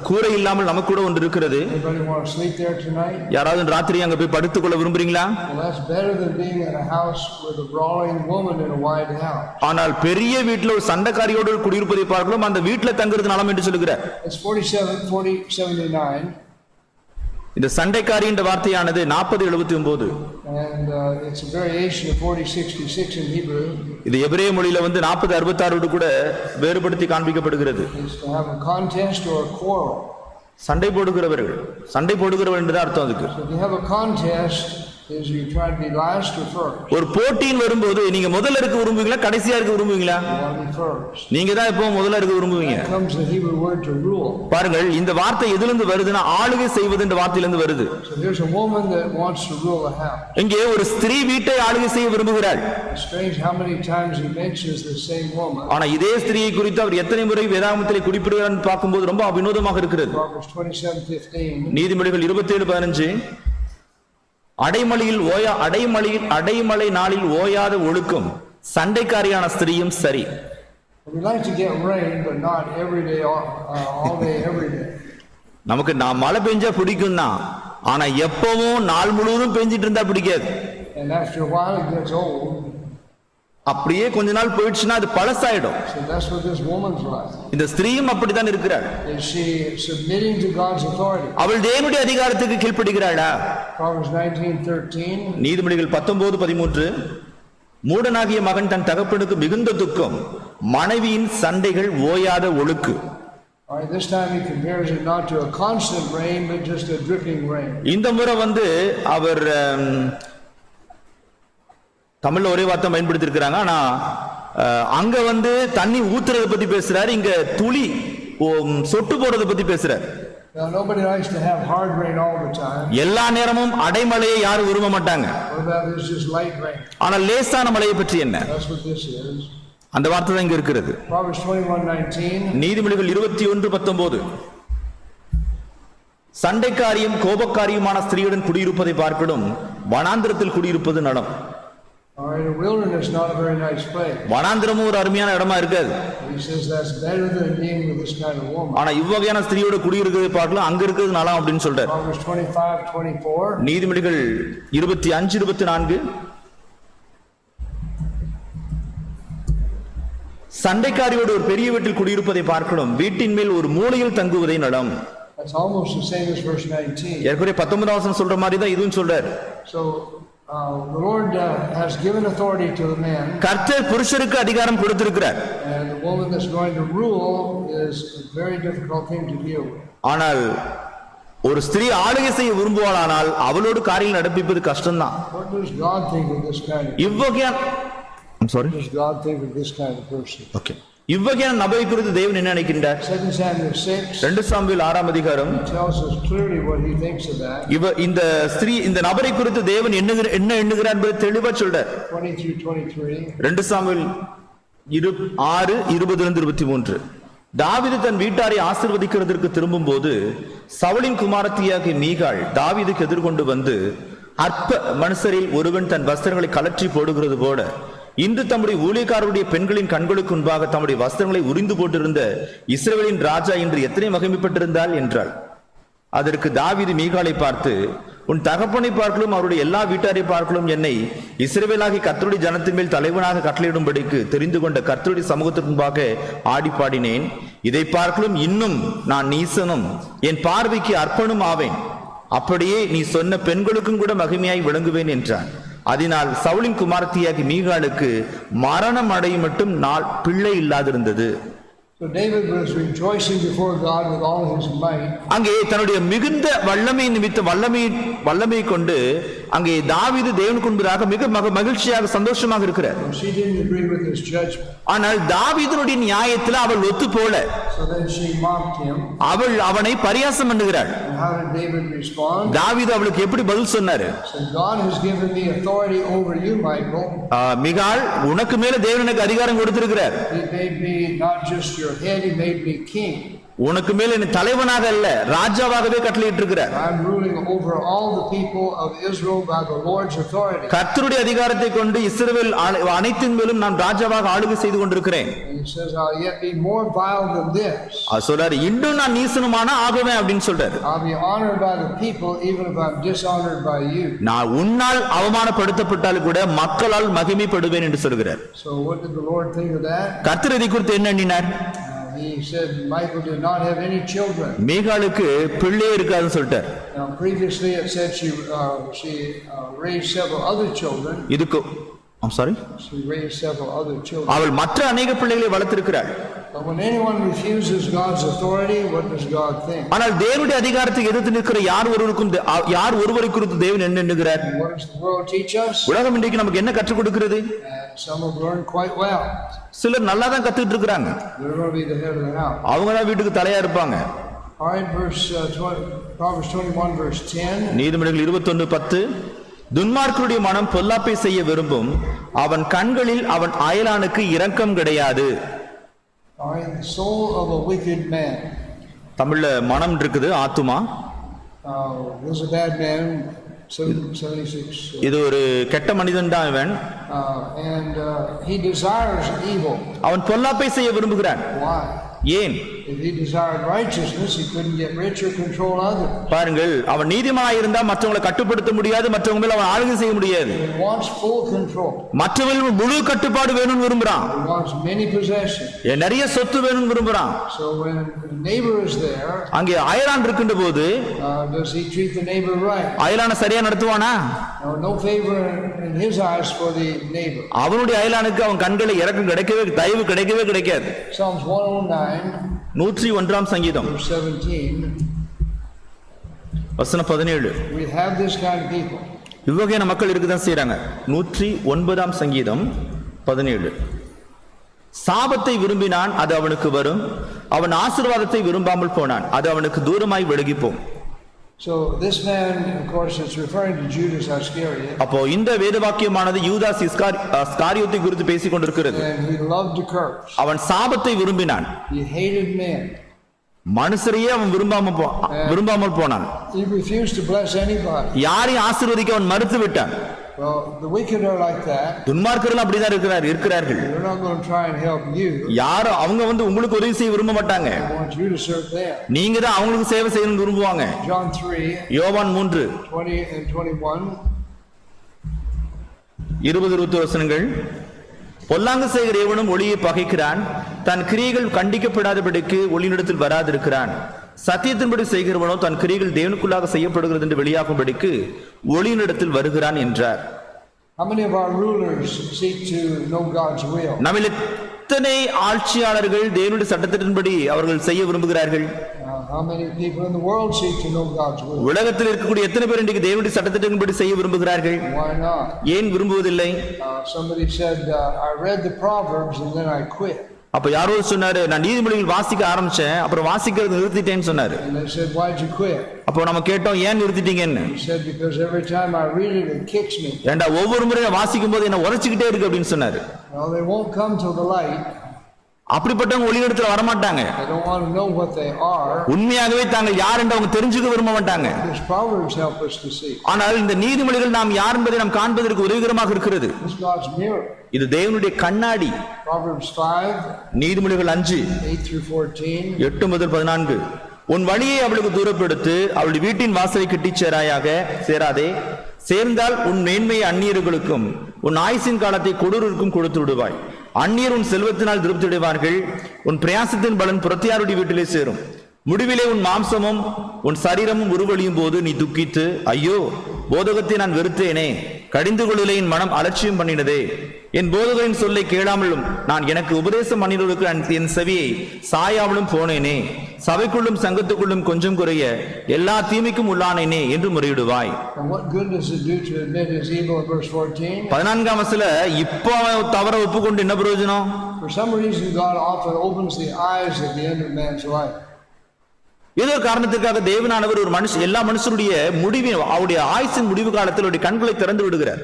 கூரை இல்லாமல் நமக்கு கூட ஒன்று இருக்கிறது. Anybody want to sleep there tonight? யாராவது ராத்திரி அங்க போய் படுத்துக் கொள்ள விரும்புறீங்களா? Well, that's better than being in a house with a brawling woman in a wide house. ஆனால் பெரிய வீட்ல ஒரு சண்டைக்காரியோடு குடியிருப்பதை பார்க்கலாம், அந்த வீட்ல தங்குறது நலம் என்று சொல்லுகிறார். It's 40:79. இந்த சண்டைக்காரி என்ற வார்த்தையானது 40:79. And it's a variation of 40:66 in Hebrew. இது எபிரேய மொழியில 40:66 கூட வேறுபடுத்தி காண்பிக்கப்படுகிறது. It's to have a contest or a quarrel. சண்டை போடுகிறவர்கள் என்று அர்த்தம் அதுக்கு. So if you have a contest, is you try to be last or first? ஒரு போட்டியின் வரும்போது நீங்க முதல்ல இருக்க விரும்புவீங்களா கடைசியா இருக்க விரும்புவீங்களா? நீங்க தான் எப்போ முதல்ல இருக்க விரும்புவீங்க. Comes the Hebrew word to rule. பாருங்கள், இந்த வார்த்தை எதிலிருந்து வருதுன்னா ஆளுகை செய்வது என்ற வார்த்தையிலிருந்து வருது. So there's a woman that wants to rule a house. இங்கே ஒரு ஸ்திரீ வீட்டை ஆளுகை செய்ய விரும்புகிறாள். It's strange how many times he mentions the same woman. ஆனா இதே ஸ்திரீயை குறித்து அவர் எத்தனை முறை வேதாகமத்திலே குறிப்பிடுகிறார் பார்க்கும்போது ரொம்ப வினோதமாக இருக்கிறது. Proverbs 27:15. நீதிமொழிகள் 27:15 அடைமழை நாளில் ஓயாத ஒழுக்கம் சண்டைக்காரியான ஸ்திரீயும் சரி. We like to get rain, but not every day, all day, every day. நமக்கு மழை பெஞ்சா பிடிக்கும் தான், ஆனா எப்பவும் நாள் முழுவதும் பெஞ்சிட்டு இருந்தா பிடிக்காது. And after a while it gets old. அப்படியே கொஞ்ச நாள் போயிடுச்சுன்னா அது பழசாயிடும். So that's what this woman's like. இந்த ஸ்திரீயும் அப்படித்தான் இருக்கிறாள். Is she submitting to God's authority? அவள் தேவனுடைய அதிகாரத்துக்கு கீழ்ப்படுகிறாளா? Proverbs 19:13. நீதிமொழிகள் 19:13 மூடனாகிய மகன் தன் தகப்பனுக்கு மிகுந்த துக்கம், மனைவியின் சண்டைகள் ஓயாத ஒழுக்கு. All right, this time he compares it not to a constant rain but just a dripping rain. இந்த முறை அவர் தமிழ்ல ஒரே வார்த்தை பயன்படுத்தி இருக்காங்க, ஆனா அங்க தண்ணி ஊத்துறத பத்தி பேசுறாரு, இங்க துளி சொட்டு போடுறத பத்தி பேசுறாரு. Now nobody likes to have hard rain all the time. எல்லா நேரமும் அடைமழையை யாரும் விரும்ப மாட்டாங்க. What about this just light rain? ஆனா லேசான மழையை பற்றி என்ன? That's what this is. அந்த வார்த்தை தான் இங்க இருக்கிறது. Proverbs 21:19. நீதிமொழிகள் 21:19 சண்டைக்காரியும் கோபக்காரியுமான ஸ்திரீயுடன் குடியிருப்பதை பார்க்கணும், வனாந்திரத்தில் குடியிருப்பது நலம். All right, a wilderness not a very nice place. வனாந்திரமும் ஒரு அருமையான இடமா இருக்காது. He says that's better than being with this kind of woman. ஆனா இவ்வகையான ஸ்திரீயோட குடியிருக்கிறதை பார்க்கலாம், அங்க இருக்கிறது நலம் அப்படின்னு சொல்றாரு. Proverbs 25:24. நீதிமொழிகள் 25:24 சண்டைக்காரியோடு ஒரு பெரிய வீட்டில் குடியிருப்பதை பார்க்கணும், வீட்டின் மேல் ஒரு மூலையில் தங்குவதை நலம். That's almost the same as verse 19. ஏற்கனவே 19ஆம் வசனம் சொல்ற மாதிரி தான் இதுவும் சொல்றாரு. So the Lord has given authority to the man. கர்த்தர் புருஷருக்கு அதிகாரம் கொடுத்திருக்கிறார். And the woman that's going to rule is a very difficult thing to deal with. ஆனால் ஒரு ஸ்திரீ ஆளுகை செய்ய விரும்புவாளானால் அவளோடு காரியம் நடப்பிப்பது கஷ்டம்தான். What does God think of this kind of person? இவ்வகையான What does God think of this kind of person? Okay, இவ்வகையான நபரை குறித்து தேவன் என்ன நினைக்கின்றார்? 2 Samuel 6. 2 சாமுவேல் 6ஆம் அதிகாரம் tells us clearly what he thinks of that. இந்த நபரை குறித்து தேவன் என்ன எண்ணுகிறார் என்பதை தெளிவா சொல்றார். 20-23. 2 சாமுவேல் 6:20-23 தாவீது தன் வீட்டாரை ஆசீர்வதிக்கிறதற்கு திரும்பும் போது சவுலின் குமாரத்தியாகிய மீகாள் தாவீதுக்கு எதிர்கொண்டு அற்ப மனுஷரில் ஒருவன் தன் வஸ்திரங்களை கலற்றி போடுகிறது போல இன்று தம்முடைய ஊழியக்காரருடைய பெண்களின் கண்களுக்கு முன்பாக தம்முடைய வஸ்திரங்களை உரிந்து போட்டிருந்த இஸ்ரவேலின் ராஜா இன்று எத்தனை மகிமைப்பட்டிருந்தாள் என்றாள். அதற்கு தாவீது மீகாளை பார்த்து, உன் தகப்பனை பார்க்கலும் அவருடைய எல்லா வீட்டாரை பார்க்கலும் என்னை இஸ்ரவேலாகி கர்த்தருடைய ஜனத்தின் மேல் தலைவனாக கட்டளையிடும்படிக்கு தெரிந்து கொண்ட கர்த்தருடைய சமூகத்திற்கு முன்பாக ஆடி பாடினேன். இதை பார்க்கலும் இன்னும் நான் நீசனும் என் பார்வைக்கு அர்ப்பனும் ஆவேன். அப்படியே நீ சொன்ன பெண்களுக்கும் கூட மகிமையாய் விளங்குவேன் என்றான். அதனால் சவுலின் குமாரத்தியாகி மீகாளுக்கு மரணம் அடையும் மட்டும் நாள் பிள்ளை இல்லாதிருந்தது. So David was rejoicing before God with all his might. அங்கே தன்னுடைய மிகுந்த வல்லமை நிமித்த வல்லமை கொண்டு அங்கே தாவீது தேவனுக்கு முன்பாக மிக மகிழ்ச்சியாக சந்தோஷமாக இருக்கிறார். She didn't agree with his judgment. ஆனால் தாவீதுடைய நியாயத்தில் அவள் ஒத்து போல. So then she mocked him. அவள் அவனை பரியாசம் பண்ணுகிறாள். And how did David respond? தாவீது அவளுக்கு எப்படி பதில் சொன்னாரு? So God has given me authority over you, Michael. மிகாள், உனக்கு மேல தேவன் எனக்கு அதிகாரம் கொடுத்திருக்கிறார். He made me not just your head, he made me king. உனக்கு மேல நீ தலைவனாக அல்ல, ராஜாவாகவே கட்டளையிட்டு இருக்கிறார். I'm ruling over all the people of Israel by the Lord's authority. கர்த்தருடைய அதிகாரத்தை கொண்டு இஸ்ரவேல் அனைத்தின் மேலும் நான் ராஜாவாக ஆளுகை செய்து கொண்டிருக்கிறேன். And he says, I'll yet be more vile than this. சொல்றாரு, இன்னும் நான் நீசனமான ஆகுவேன் அப்படின்னு சொல்றாரு. I'll be honored by the people even if I'm dishonored by you. நான் உன்னால் அவமானப்படுத்தப்பட்டாலும் கூட மக்களால் மகிமைப்படுவேன் என்று சொல்கிறார். So what did the Lord think of that? கர்த்தர் இதை குறித்து என்ன எண்ணினார்? He said Michael did not have any children. மீகாளுக்கு பிள்ளை இருக்காதுன்னு சொல்லிட்டார். Now previously it said she raised several other children. இதுக்கு She raised several other children. அவள் மற்ற அநேக பிள்ளைகளை வளர்த்திருக்கிறாள். But when anyone refuses God's authority, what does God think? ஆனால் தேவனுடைய அதிகாரத்தை எதிர்த்து நிற்கிற யார் ஒருவரை குறித்து தேவன் என்ன எண்ணுகிறார்? What does the world teach us? உலகம் இன்றைக்கு நமக்கு என்ன கற்றுக் கொடுக்கிறது? Some have learned quite well. சிலர் நல்லா தான் கத்துக்கிட்டு இருக்காங்க. They're going to be the head of the house. அவங்க தான் வீட்டுக்கு தலையா இருப்பாங்க. All right, Proverbs 21 verse 10. நீதிமொழிகள் 21:10. துன்மார்க்கருடைய மனம் பொல்லாப்பை செய்ய விரும்பும், அவன் கண்களில் அவன் அயலானுக்கு இரக்கம் கிடையாது. All right, the soul of a wicked man. தமிழ்ல மனம் இருக்குது, ஆத்துமா. There's a bad man, 76. இது ஒரு கெட்ட மனிதன் தான் இவன். And he desires evil. அவன் பொல்லாப்பை செய்ய விரும்புகிறான். Why? ஏன்? If he desired righteousness, he couldn't get rich or control others. பாருங்கள், அவன் நீதிமானாய் இருந்தா மற்றவங்களை கட்டுப்படுத்த முடியாது, மற்றவங்க மேல அவன் ஆளுகை செய்ய முடியாது. He wants full control. மற்றவங்க முழு கட்டுப்பாடு வேணும்னு விரும்புறான். He wants many possessions. நிறைய சொத்து வேணும்னு விரும்புறான். So when the neighbor is there, அங்கே அயலான் இருக்கின்ற போது does he treat the neighbor right? அயலான சரியா நடத்துவானா? No favor in his eyes for the neighbor. அவனுடைய அயலானுக்கு அவன் கண்களை இரக்கம் தயவு கிடைக்காது. Psalms 109 101 சங்கீதம் 17. வசனம் 17. We have this kind of people. இவ்வகையான மக்கள் இருக்குதான் செய்யறாங்க. 109 சங்கீதம் 17. சாபத்தை விரும்பினான், அது அவனுக்கு வரும். அவன் ஆசீர்வாதத்தை விரும்பாமல் போனான், அது அவனுக்கு தூரமாய் விலகிப்போம். So this man, of course, it's referring to Judas Iscariot. அப்போ இந்த வேத வாக்கியமானது யூதாஸ் இஸ்காரியோத்தை குறித்து பேசிக் கொண்டிருக்கிறது. And he loved to curse. அவன் சாபத்தை விரும்பினான். He hated men. மனுஷரையே அவன் விரும்பாமல் போனான். He refused to bless anybody. யாரையும் ஆசீர்வதிக்க அவன் மறுத்து விட்டான். Well, the wicked are like that. துன்மார்க்கர்கள் அப்படிதான் இருக்கிறார்கள். They're not going to try and help you. யாரும் அவங்க உங்களுக்கு உதவி செய்ய விரும்ப மாட்டாங்க. They want you to serve them. நீங்க தான் அவங்களுக்கு சேவை செய்யணும்னு விரும்புவாங்க. John 3 யோவான் 3 20 and 21. 20 வசனங்கள். பொல்லாங்கு செய்கிற எவனும் ஒளியை பகைக்கிறான், தன் கிரியைகள் கண்டிக்கப்படாதபடிக்கு ஒளியினிடத்தில் வராதிருக்கிறான். சத்தியத்தின்படி செய்கிறவனோ தன் கிரியைகள் தேவனுக்குள்ளாக செய்யப்படுகிறது என்று வெளியாகும்படிக்கு ஒளியினிடத்தில் வருகிறான் என்றார். How many of our rulers seek to know God's will? நம்மில் எத்தனை ஆட்சியாளர்கள் தேவனுடைய சட்டத்தின்படி அவர்கள் செய்ய விரும்புகிறார்கள்? How many people in the world seek to know God's will? உலகத்தில் இருக்கக்கூடிய எத்தனை பேர் இன்றைக்கு தேவனுடைய சட்டத்தின்படி செய்ய விரும்புகிறார்கள்? Why not? ஏன் விரும்புவதில்லை? Somebody said, I read the Proverbs and then I quit. அப்ப யாரோ சொன்னாரு, நான் நீதிமொழிகள் வாசிக்க ஆரம்பிச்சேன், அப்புறம் வாசிக்கிறது நிறுத்திட்டேன்னு சொன்னாரு. And they said, why'd you quit? அப்போ நம்ம கேட்டோம், ஏன் நிறுத்திட்டீங்கன்னு. He said, because every time I read it, it kicks me. ஏண்டா ஒவ்வொரு முறையும் வாசிக்கும் போது என்ன உரைச்சிக்கிட்டே இருக்கு அப்படின்னு சொன்னாரு. Well, they won't come to the light. அப்படிப்பட்டவங்க ஒளியிடத்துல வரமாட்டாங்க. They don't want to know what they are. உண்மையாகவே தாங்கள் யார் என்று அவங்க தெரிஞ்சுக்க விரும்ப மாட்டாங்க. These Proverbs help us to see. ஆனால் இந்த நீதிமொழிகள் நாம் யார் என்பதை நாம் காண்பதற்கு உதவிகரமாக இருக்கிறது. It's God's mirror. இது தேவனுடைய கண்ணாடி. Proverbs 5 நீதிமொழிகள் 5 8 through 14. 8 முதல் 14. உன் வழியை அவளுக்கு தூரப்படுத்து, அவளுடைய வீட்டின் வாசலை கிட்டிச் சேராதே. சேர்ந்தால் உன் மேன்மையை அந்நியர்களுக்கும் உன் ஆயுசின் காலத்தை கொடூருக்கும் கொடுத்து விடுவாய். அந்நியர் உன் செல்வத்தினால் திருப்தி அடைவார்கள், உன் பிரயாசத்தின் பலன் புறத்தியாருடைய வீட்டிலே சேரும். முடிவிலே உன் மாம்சமும் உன் சரீரமும் உருவழியும் போது நீ துக்கித்து, ஐயோ போதகத்தை நான் வெறுத்தேனே, கடிந்து கொள்ளலே என் மனம் அலட்சியம் பண்ணினதே, என் போதகரின் சொல்லை கேளாமலும் நான் எனக்கு உபதேசம் பண்ணினவர்களுக்கு என் செவியை சாயாமலும் போனேனே, சபைக்குள்ளும் சங்கத்துக்குள்ளும் கொஞ்சம் குறைய எல்லா தீமைக்கும் உள்ளானேனே என்று முறையிடுவாய். 14ஆம் வசனத்துல இப்போ தவற ஒப்புக்கொண்டு என்ன பிரயோஜனம்? For some reason God often opens the eyes at the end of man's life. ஏதோ காரணத்துக்காக தேவனானவர் ஒரு எல்லா மனுஷருடைய முடிவின் அவருடைய ஆயுசின் முடிவு காலத்தில் அவருடைய கண்களை திறந்து விடுகிறார்.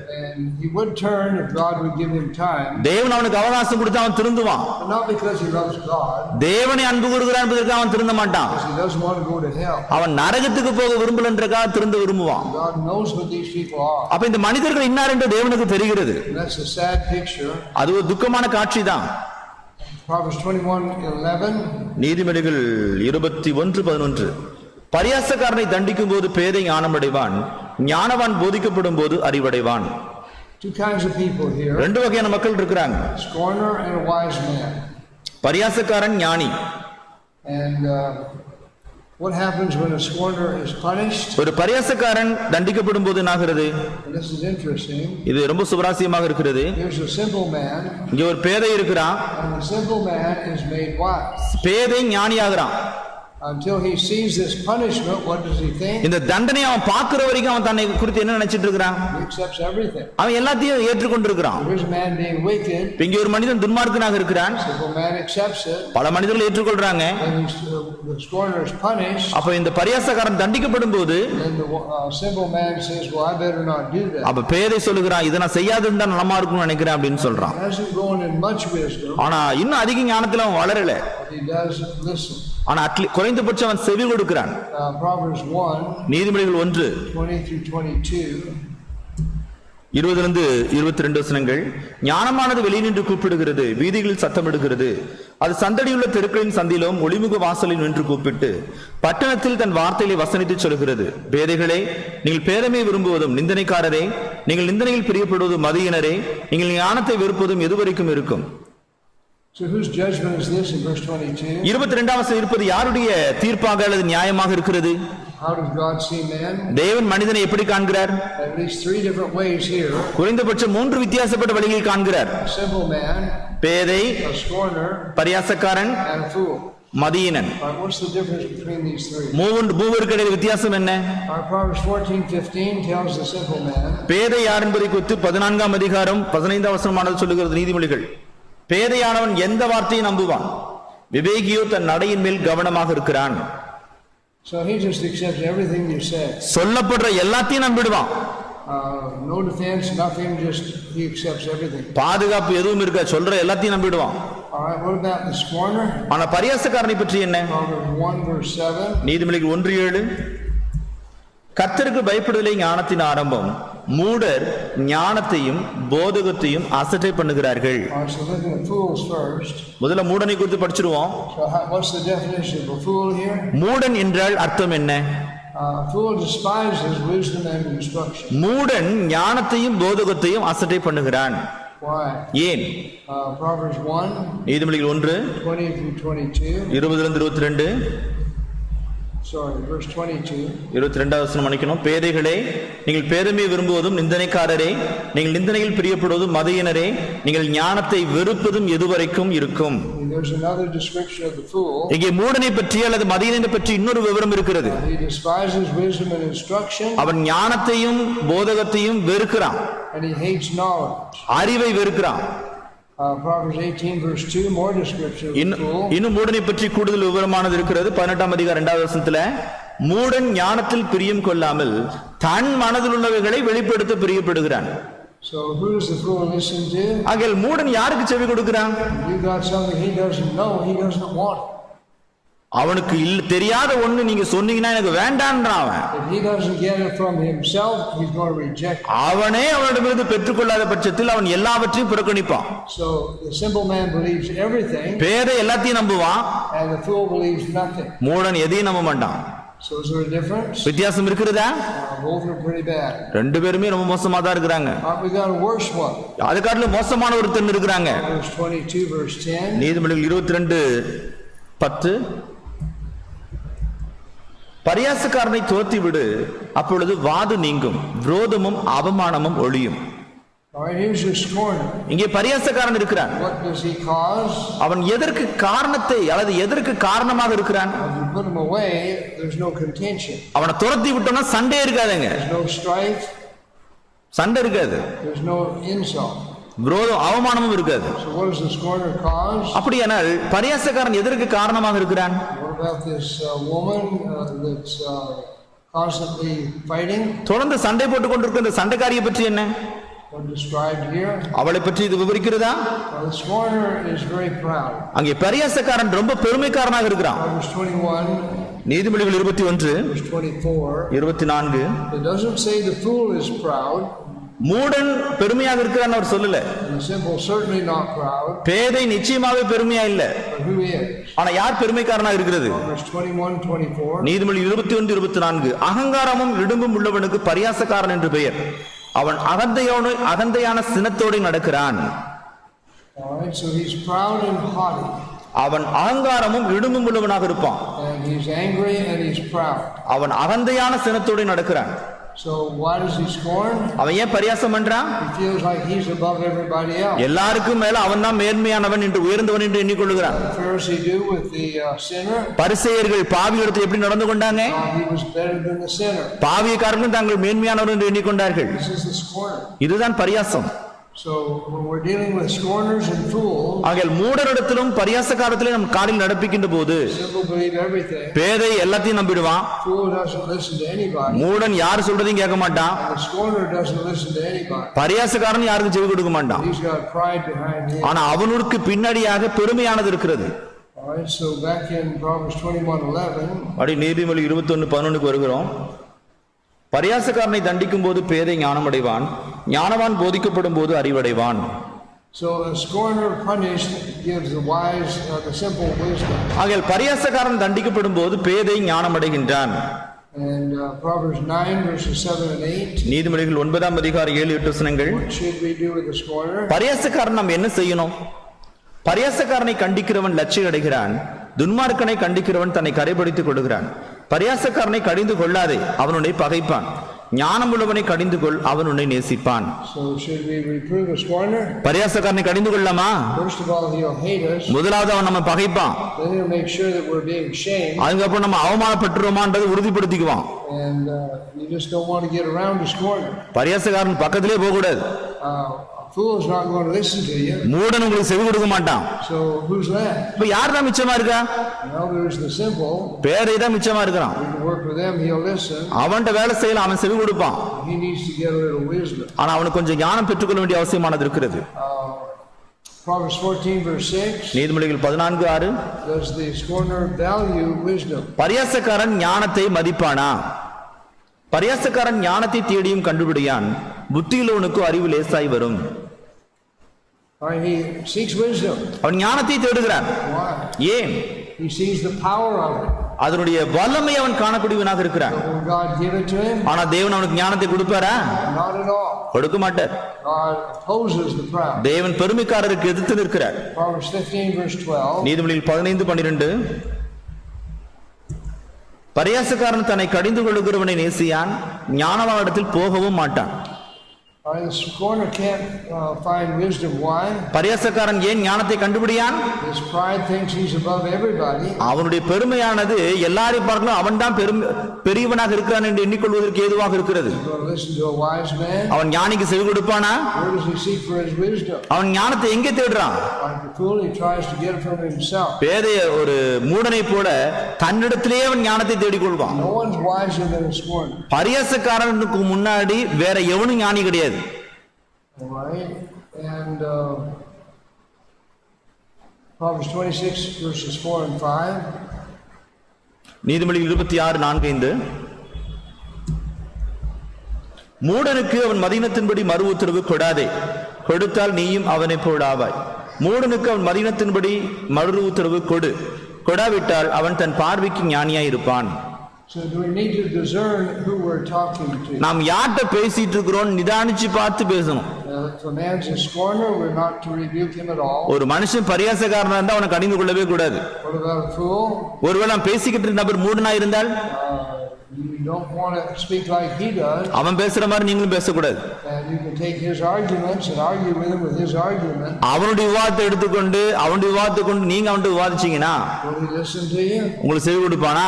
He would turn if God would give him time. தேவன் அவனுக்கு அவகாசம் கொடுத்தா அவன் திருந்துவான். Not because he loves God. தேவனை அன்பு கூறுகிறான் என்பதற்காக அவன் திருந்த மாட்டான். He doesn't want to go to hell. அவன் நரகத்துக்கு போக விரும்பலன்றக்காக திருந்த விரும்புவான். God knows what these people are. அப்ப இந்த மனிதர்கள் இன்னார் என்று தேவனுக்கு தெரிகிறது. That's a sad picture. அது ஒரு துக்கமான காட்சி தான். Proverbs 21:11. நீதிமொழிகள் 21:11. பரியாசக்காரனை தண்டிக்கும் போது பேதை ஞானமடைவான், ஞானவான் போதிக்கப்படும் போது அறிவடைவான். Two kinds of people here. ரெண்டு வகையான மக்கள் இருக்கிறாங்க. Scorner and a wise man. பரியாசக்காரன் ஞானி. And what happens when a scorner is punished? ஒரு பரியாசக்காரன் தண்டிக்கப்படும் போது என்னாகிறது? This is interesting. இது ரொம்ப சுவாரஸ்யமாக இருக்கிறது. There's a simple man. இங்க ஒரு பேதை இருக்கிறான். And the simple man is made wise. பேதை ஞானியாகிறான். Until he sees this punishment, what does he think? இந்த தண்டனை அவன் பார்க்கிற வரைக்கும் அவன் தன்னை குறித்து என்ன நினைச்சிட்டு இருக்கிறான்? He accepts everything. அவன் எல்லாத்தையும் ஏற்றுக்கொண்டிருக்கிறான். There's a man being wicked. இங்க ஒரு மனிதன் துன்மார்க்கனாக இருக்கிறான். Simple man accepts it. பல மனிதர்கள் ஏற்றுக்கொள்றாங்க. The scorner is punished. அப்ப இந்த பரியாசக்காரன் தண்டிக்கப்படும் போது Then the simple man says, "Well, I better not do that." அப்ப பேதை சொல்லுகிறான், இதை நான் செய்யாதிருந்தா நலமா இருக்கும்னு நினைக்கிறேன் அப்படின்னு சொல்றான். He hasn't grown in much wisdom. ஆனா இன்னும் அதிக ஞானத்துல அவன் வளரல. He does listen. ஆனா குறைந்தபட்சம் அவன் செவி கொடுக்கிறான். Proverbs 1. நீதிமொழிகள் 1:20-22. 20-22 வசனங்கள். ஞானமானது வெளியினின்று கூப்பிடுகிறது, வீதிகளில் சத்தமிடுகிறது. அது சந்தடியுள்ள தெருக்களின் சந்திலும் ஒளிமுக வாசலில் நின்று கூப்பிட்டு பட்டணத்தில் தன் வார்த்தைகளை வசனித்து சொல்கிறது. பேதைகளே, நீங்கள் பேரமே விரும்புவதும், நிந்தனைக்காரரே, நீங்கள் நிந்தனையில் பிரியப்படுவதும், மதியினரே, நீங்கள் ஞானத்தை வெறுப்பதும் எதுவரைக்கும் இருக்கும்? So whose judgment is this in verse 22? 22ஆம் வசனம் இருப்பது யாருடைய தீர்ப்பாக அல்லது நியாயமாக இருக்கிறது? How does God see man? தேவன் மனிதனை எப்படி காண்கிறார்? At least 3 different ways here. குறைந்தபட்சம் 3 வித்தியாசப்பட்ட வழிகளில் காண்கிறார். A simple man, பேதை, a scorner, பரியாசக்காரன், and a fool. மதியினன். What's the difference between these 3? மூவருக்கு இடையில் வித்தியாசம் என்ன? Proverbs 14:15 tells the simple man. பேதை யார் என்பதை குறித்து 14ஆம் அதிகாரம் 15ஆம் வசனமானது சொல்லுகிறது. நீதிமொழிகள். பேதையானவன் எந்த வார்த்தையை நம்புவான்? விவேகியோ தன் நடையின் மேல் கவனமாக இருக்கிறான். So he just accepts everything you say. சொல்லப்படுற எல்லாத்தையும் நம்பிடுவான். No defense, nothing, just he accepts everything. பாதுகாப்பு எதுவும் இருக்க, சொல்ற எல்லாத்தையும் நம்பிடுவான். All right, what about the scorner? ஆனா பரியாசக்காரனை பற்றி என்ன? Proverbs 1:7. நீதிமொழிகள் 1:7. கர்த்தருக்கு பயப்படுதலே ஞானத்தின் ஆரம்பம், மூடர் ஞானத்தையும் போதகத்தையும் அசட்டை பண்ணுகிறார்கள். So looking at fools first. முதல்ல மூடனை குறித்து படிச்சிருவோம். So what's the definition of a fool here? மூடன் என்றால் அர்த்தம் என்ன? A fool despises wisdom and instruction. மூடன் ஞானத்தையும் போதகத்தையும் அசட்டை பண்ணுகிறான். Why? ஏன்? Proverbs 1. நீதிமொழிகள் 1:20-22. 20-22. Sorry, verse 22. 22வது வசனம் மன்னிக்கணும். பேதைகளே, நீங்கள் பேதமை விரும்புவதும், நிந்தனைக்காரரே, நீங்கள் நிந்தனையில் பிரியப்படுவதும், மதியினரே, நீங்கள் ஞானத்தை வெறுப்பதும் எதுவரைக்கும் இருக்கும்? There's another description of the fool. இங்கே மூடனை பற்றி அல்லது மதியினனை பற்றி இன்னொரு விவரம் இருக்கிறது. He despises wisdom and instruction. அவன் ஞானத்தையும் போதகத்தையும் வெறுக்கிறான். And he hates knowledge. அறிவை வெறுக்கிறான். Proverbs 18:2, more description of the fool. இன்னும் மூடனை பற்றி கூடுதல் விவரமானது இருக்கிறது. 18ஆம் அதிகாரம் 2வது வசனத்துல, மூடன் ஞானத்தில் பிரியம் கொள்ளாமல் தன் மனதில் உள்ளவைகளை வெளிப்படுத்த பிரியப்படுகிறான். So who does the fool listen to? ஆகையால் மூடன் யாருக்கு செவி கொடுக்கிறான்? You got something he doesn't know, he doesn't want. அவனுக்கு தெரியாத ஒண்ணு நீங்க சொன்னீங்கன்னா எனக்கு வேண்டான்றான் அவன். If he doesn't get it from himself, he's going to reject it. அவனே அவனிடமிருந்து பெற்றுக்கொள்ளாத பட்சத்தில் அவன் எல்லாவற்றையும் புறக்கணிப்பான். So the simple man believes everything. பேதை எல்லாத்தையும் நம்புவான். And the fool believes nothing. மூடன் எதையும் நம்ப மாட்டான். So is there a difference? வித்தியாசம் இருக்கிறதா? Both are pretty bad. ரெண்டு பேருமே ரொம்ப மோசமா தான் இருக்கிறாங்க. We got a worse one. அதுக்காட்டிலும் மோசமான ஒருத்தன் இருக்கிறாங்க. Verse 22, verse 10. நீதிமொழிகள் 22:10. பரியாசக்காரனை தோத்தி விடு, அப்பொழுது வாது நீங்கும், விரோதமும் அவமானமும் ஒழியும். All right, here's your scorner. இங்கே பரியாசக்காரன் இருக்கிறான். What does he cause? அவன் எதற்கு காரணத்தை அல்லது எதற்கு காரணமாக இருக்கிறான்? If you put him away, there's no contention. அவனை துரத்தி விட்டோம்னா சண்டே இருக்காதுங்க. There's no strife. சண்டை இருக்காது. There's no insult. விரோதம் அவமானமும் இருக்காது. So what does the scorner cause? அப்படியானால் பரியாசக்காரன் எதற்கு காரணமாக இருக்கிறான்? What about this woman that's constantly fighting? தொடர்ந்து சண்டை போட்டுக் கொண்டிருக்கிற இந்த சண்டைக்காரியை பற்றி என்ன? Described here. அவளை பற்றி இது விவரிக்கிறதா? The scorner is very proud. அங்கே பரியாசக்காரன் ரொம்ப பெருமைக்காரனாக இருக்கிறான். Verse 21. நீதிமொழிகள் 21 Verse 24. 24. It doesn't say the fool is proud. மூடன் பெருமையாக இருக்கிறான்னு அவர் சொல்லல. And the simple certainly not proud. பேதை நிச்சயமாவே பெருமையா இல்ல. But who is? ஆனா யார் பெருமைக்காரனாக இருக்கிறது? Verse 21, 24. நீதிமொழி 21 24. அகங்காரமும் இடும்பும் உள்ளவனுக்கு பரியாசக்காரன் என்று பெயர். அவன் அகந்தையான சினத்தோடு நடக்கிறான். All right, so he's proud and haughty. அவன் அகங்காரமும் இடும்பும் உள்ளவனாக இருப்பான். And he's angry and he's proud. அவன் அகந்தையான சினத்தோடு நடக்கிறான். So why does he scorn? அவன் ஏன் பரியாசம் பண்றான்? He feels like he's above everybody else. எல்லாருக்கும் மேல அவன் தான் மேன்மையானவன் என்று உயர்ந்தவன் என்று எண்ணிக்கொள்கிறான். What did the Pharisee do with the sinner? பரிசேயர்கள் பாவியிடத்தில் எப்படி நடந்து கொண்டாங்க? He was better than the sinner. பாவியக்காரர்கள் தாங்கள் மேன்மையானவர் என்று எண்ணிக்கொண்டார்கள். This is the scorner. இதுதான் பரியாசம். So when we're dealing with scorners and fools, ஆகையால் மூடரிடத்திலும் பரியாசக்காரத்திலே நம் காலில் நடப்பிக்கின்ற போது simple believe everything. பேதை எல்லாத்தையும் நம்பிடுவான். Fool doesn't listen to anybody. மூடன் யார் சொல்றதையும் கேட்க மாட்டான். And the scorner doesn't listen to anybody. பரியாசக்காரன் யாருக்கும் செவி கொடுக்க மாட்டான். He's got pride behind him. ஆனா அவனுக்கு பின்னடியாக பெருமையானது இருக்கிறது. All right, so back in Proverbs 21:11, அப்படி நீதிமொழி 21:11 வருகிறோம். பரியாசக்காரனை தண்டிக்கும் போது பேதை ஞானமடைவான், ஞானவான் போதிக்கப்படும் போது அறிவடைவான். so a scorner punished gives the wise the simple wisdom. ஆகையால் பரியாசக்காரன் தண்டிக்கப்படும் போது பேதை ஞானமடைகின்றான். And Proverbs 9 verses 7 and 8. நீதிமொழிகள் 9ஆம் அதிகாரம் 7-8 வசனங்கள். What should we do with the scorner? பரியாசக்காரன் நாம் என்ன செய்யணும்? பரியாசக்காரனை கண்டிக்கிறவன் லட்சியம் அடைகிறான், துன்மார்க்கனை கண்டிக்கிறவன் தன்னை கரைப்படுத்திக் கொள்கிறான். பரியாசக்காரனை கடிந்து கொள்ளாதே, அவன் உன்னை பகைப்பான். ஞானமுள்ளவனை கடிந்து கொள், அவன் உன்னை நேசிப்பான். So should we reprove a scorner? பரியாசக்காரனை கடிந்து கொள்ளலாமா? First of all, he'll hate us. முதலாவது அவன் நம்ம பகைப்பான். Then he'll make sure that we're being shamed. அதுக்கப்புறம் நம்ம அவமானப்பட்டுருவோமான்றதை உறுதிப்படுத்திக்குவான். And you just don't want to get around a scorner. பரியாசக்காரன் பக்கத்திலே போக கூடாது. A fool is not going to listen to you. மூடன் உங்களுக்கு செவி கொடுக்க மாட்டான். So who's left? இப்ப யார் தான் மிச்சமா இருக்கா? Well, there's the simple. பேரை தான் மிச்சமா இருக்கிறான். We can work with them. He'll listen. அவன்கிட்ட வேலை செய்யலாம், அவன் செவி கொடுப்பான். He needs to get a little wisdom. ஆனா அவனுக்கு கொஞ்சம் ஞானம் பெற்றுக்கொள்ள வேண்டிய அவசியமானது இருக்கிறது. Proverbs 14 verse 6. நீதிமொழிகள் 14:6. Does the scorner value wisdom? பரியாசக்காரன் ஞானத்தை மதிப்பானா? பரியாசக்காரன் ஞானத்தை தேடியும் கண்டுபிடியான், புத்தியுள்ளவனுக்கு அறிவு லேசாய் வரும். He seeks wisdom. அவன் ஞானத்தை தேடுகிறான். Why? ஏன்? He sees the power of it. அதனுடைய வல்லமை அவன் காணக்கூடியவனாக இருக்கிறான். Will God give it to him? ஆனா தேவன் அவனுக்கு ஞானத்தை கொடுப்பாரா? Not at all. கொடுக்க மாட்டார். God opposes the proud. தேவன் பெருமைக்காரருக்கு எதிர்த்து நிற்கிறார். Proverbs 15 verse 12. நீதிமொழிகள் 15:12. பரியாசக்காரன் தன்னை கடிந்து கொள்ளுகிறவனை நேசியான், ஞானவானிடத்தில் போகவும் மாட்டான். The scorner can't find wisdom. Why? பரியாசக்காரன் ஏன் ஞானத்தை கண்டுபிடியான்? His pride thinks he's above everybody. அவனுடைய பெருமையானது எல்லாரையும் பார்க்கலாம் அவன் தான் பெரியவனாக இருக்கிறான் என்று எண்ணிக்கொள்வதற்கு ஏதுவாக இருக்கிறது. He's going to listen to a wise man. அவன் ஞானிக்கு செவி கொடுப்பானா? Where does he seek for his wisdom? அவன் ஞானத்தை எங்கே தேடுறான்? Like the fool, he tries to get it from himself. பேதைய ஒரு மூடனை போல தன்னிடத்திலேயே அவன் ஞானத்தை தேடிக்கொள்வான். No one's wiser than a scorner. பரியாசக்காரனுக்கு முன்னாடி வேற எவனும் ஞானி கிடையாது. All right, and Proverbs 26 verses 4 and 5. நீதிமொழிகள் 26:4-5. மூடனுக்கு அவன் மதீனத்தின்படி மறு உத்தரவு கொடாதே, கொடுத்தால் நீயும் அவனை போடாவாய். மூடனுக்கு அவன் மதீனத்தின்படி மறு உத்தரவு கொடு, கொடாவிட்டால் அவன் தன் பார்வைக்கு ஞானியாய் இருப்பான். So do we need to discern who we're talking to? நாம் யார்கிட்ட பேசிட்டு இருக்கிறோம் நிதானிச்சு பார்த்து பேசணும். If a man's a scorner, we're not to rebuke him at all. ஒரு மனுஷன் பரியாசக்காரனா இருந்தா அவனை கடிந்து கொள்ளவே கூடாது. What about a fool? ஒருவேளை நாம் பேசிக்கிட்டு நபர் மூடனா இருந்தால் You you don't want to speak like he does. அவன் பேசுற மாதிரி நீங்களும் பேசக்கூடாது. And you can take his arguments and argue with him with his argument. அவனுடைய விவாதத்தை எடுத்துக்கொண்டு அவனுடைய விவாதத்தை கொண்டு நீங்க அவன்கிட்ட விவாதிச்சீங்கன்னா Will he listen to you? உங்களுக்கு செவி கொடுப்பானா?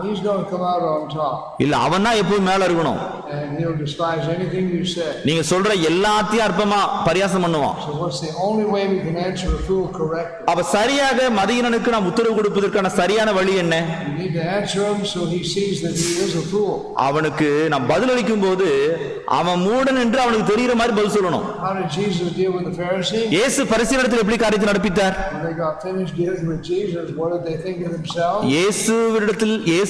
He's going to come out on top. இல்ல அவன் தான் எப்பவும் மேல இருக்கணும். And he'll despise anything you say. நீங்க சொல்ற எல்லாத்தையும் அற்பமா பரியாசம் பண்ணுவான். So what's the only way we can answer a fool correctly? அப்ப சரியாக மதியீனனுக்கு நாம் உத்தரவு கொடுப்பதற்கான சரியான வழி என்ன? You need to answer him so he sees that he is a fool. அவனுக்கு நாம் பதிலளிக்கும் போது அவன் மூடன் என்று அவனுக்கு தெரிகிற மாதிரி பதில் சொல்லணும். How did Jesus deal with the Pharisees? இயேசு பரிசேயரிடத்தில் எப்படி காரியத்தை நடப்பித்தார்? When they got finished dealing with Jesus, what did they think of themselves? இயேசு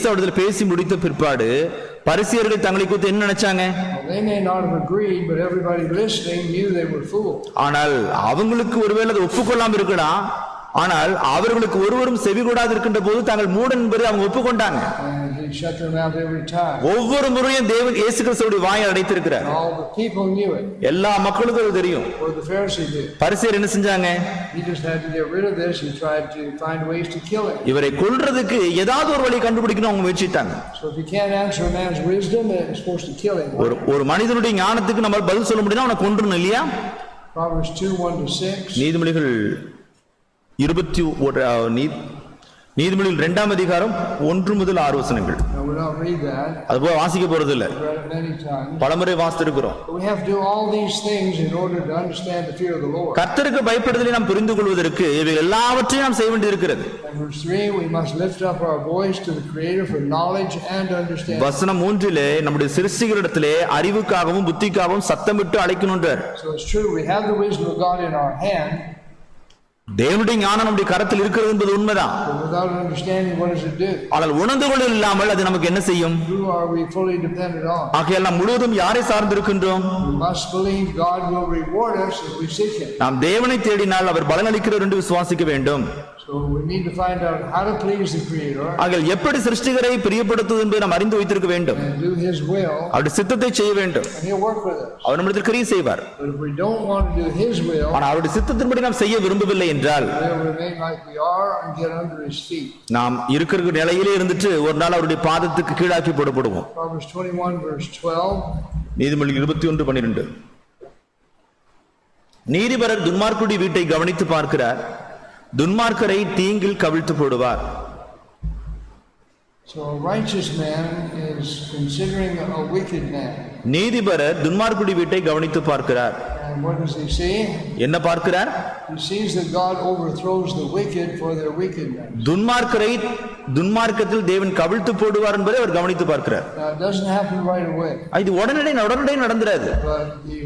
அவரிடத்தில் பேசி முடித்த பிற்பாடு பரிசேயர்கள் தங்களை குறித்து என்ன நினைச்சாங்க? They may not have agreed, but everybody listening knew they were fools. ஆனால் அவங்களுக்கு ஒருவேளை அதை ஒப்புக்கொள்ளாம இருக்கலாம். ஆனால் அவர்களுக்கு ஒருவரும் செவி கூடாது இருக்கின்ற போது தாங்கள் மூடன் என்பதை அவங்க ஒப்புக்கொண்டாங்க. ஒவ்வொரு முறையும் தேவன் இயேசு கிறிஸ்துவுடைய வாயை அடைத்திருக்கிறார். எல்லா மக்களுக்கும் அது தெரியும். பரிசேயர் என்ன செஞ்சாங்க? இவரை கொல்றதுக்கு ஏதாவது ஒரு வழி கண்டுபிடிக்கணும் அவங்க முயற்சிட்டாங்க. ஒரு மனிதனுடைய ஞானத்துக்கு நம்ம பதில் சொல்ல முடியும், அவனை கொன்றணும் இல்லையா? நீதிமொழிகள் 21 2ஆம் அதிகாரம் 1 முதல் 6 வசனங்கள். அது போல வாசிக்க போறது இல்ல, பலமுறை வாசித்திருக்கிறோம். கர்த்தருக்கு பயப்படுதலை நாம் புரிந்து கொள்வதற்கு இவை எல்லாவற்றையும் நாம் செய்ய வேண்டியிருக்கிறது. வசனம் 3 நம்முடைய சிருஷ்டிகளிடத்திலே அறிவுக்காகவும் புத்திக்காகவும் சத்தமிட்டு அழைக்கணுன்றார். தேவனுடைய ஞானம் நம்முடைய கரத்தில் இருக்கிறது என்பது உண்மைதான். ஆனால் உணர்ந்து கொள்ள இல்லாமல் அது நமக்கு என்ன செய்யும்? ஆகையால் நாம் முழுவதும் யாரை சார்ந்திருக்கின்றோம்? நாம் தேவனை தேடினால் அவர் பலனளிக்கிறார் என்று விசுவாசிக்க வேண்டும். ஆகையால் எப்படி சிருஷ்டிகரை பிரியப்படுத்துவது என்பதை நாம் அறிந்து வைத்திருக்க வேண்டும். அவருடைய சித்தத்தை செய்ய வேண்டும். அவர் நம்மிடத்தில் கிரியை செய்வார். ஆனால் அவருடைய சித்தத்தின்படி நாம் செய்ய விரும்பவில்லை என்றால் நாம் இருக்கிற நிலையிலே இருந்துட்டு ஒரு நாள் அவருடைய பாதத்துக்கு கீழாக்கி போடப்படுவோம். நீதிமொழி 21:12. நீதிபரர் துன்மார்க்குடைய வீட்டை கவனித்து பார்க்கிறார், துன்மார்க்கரை தீங்கில் கவிழ்த்து போடுவார். So a righteous man is considering a wicked man. நீதிபரர் துன்மார்க்குடைய வீட்டை கவனித்து பார்க்கிறார். And what does he see? என்ன பார்க்கிறார்? He sees that God overthrows the wicked for their wickedness. துன்மார்க்கரை துன்மார்க்கத்தில் தேவன் கவிழ்த்து போடுவார் என்பதை அவர் கவனித்து பார்க்கிறார். Now it doesn't happen right away. இது உடனே நடந்துராது. But the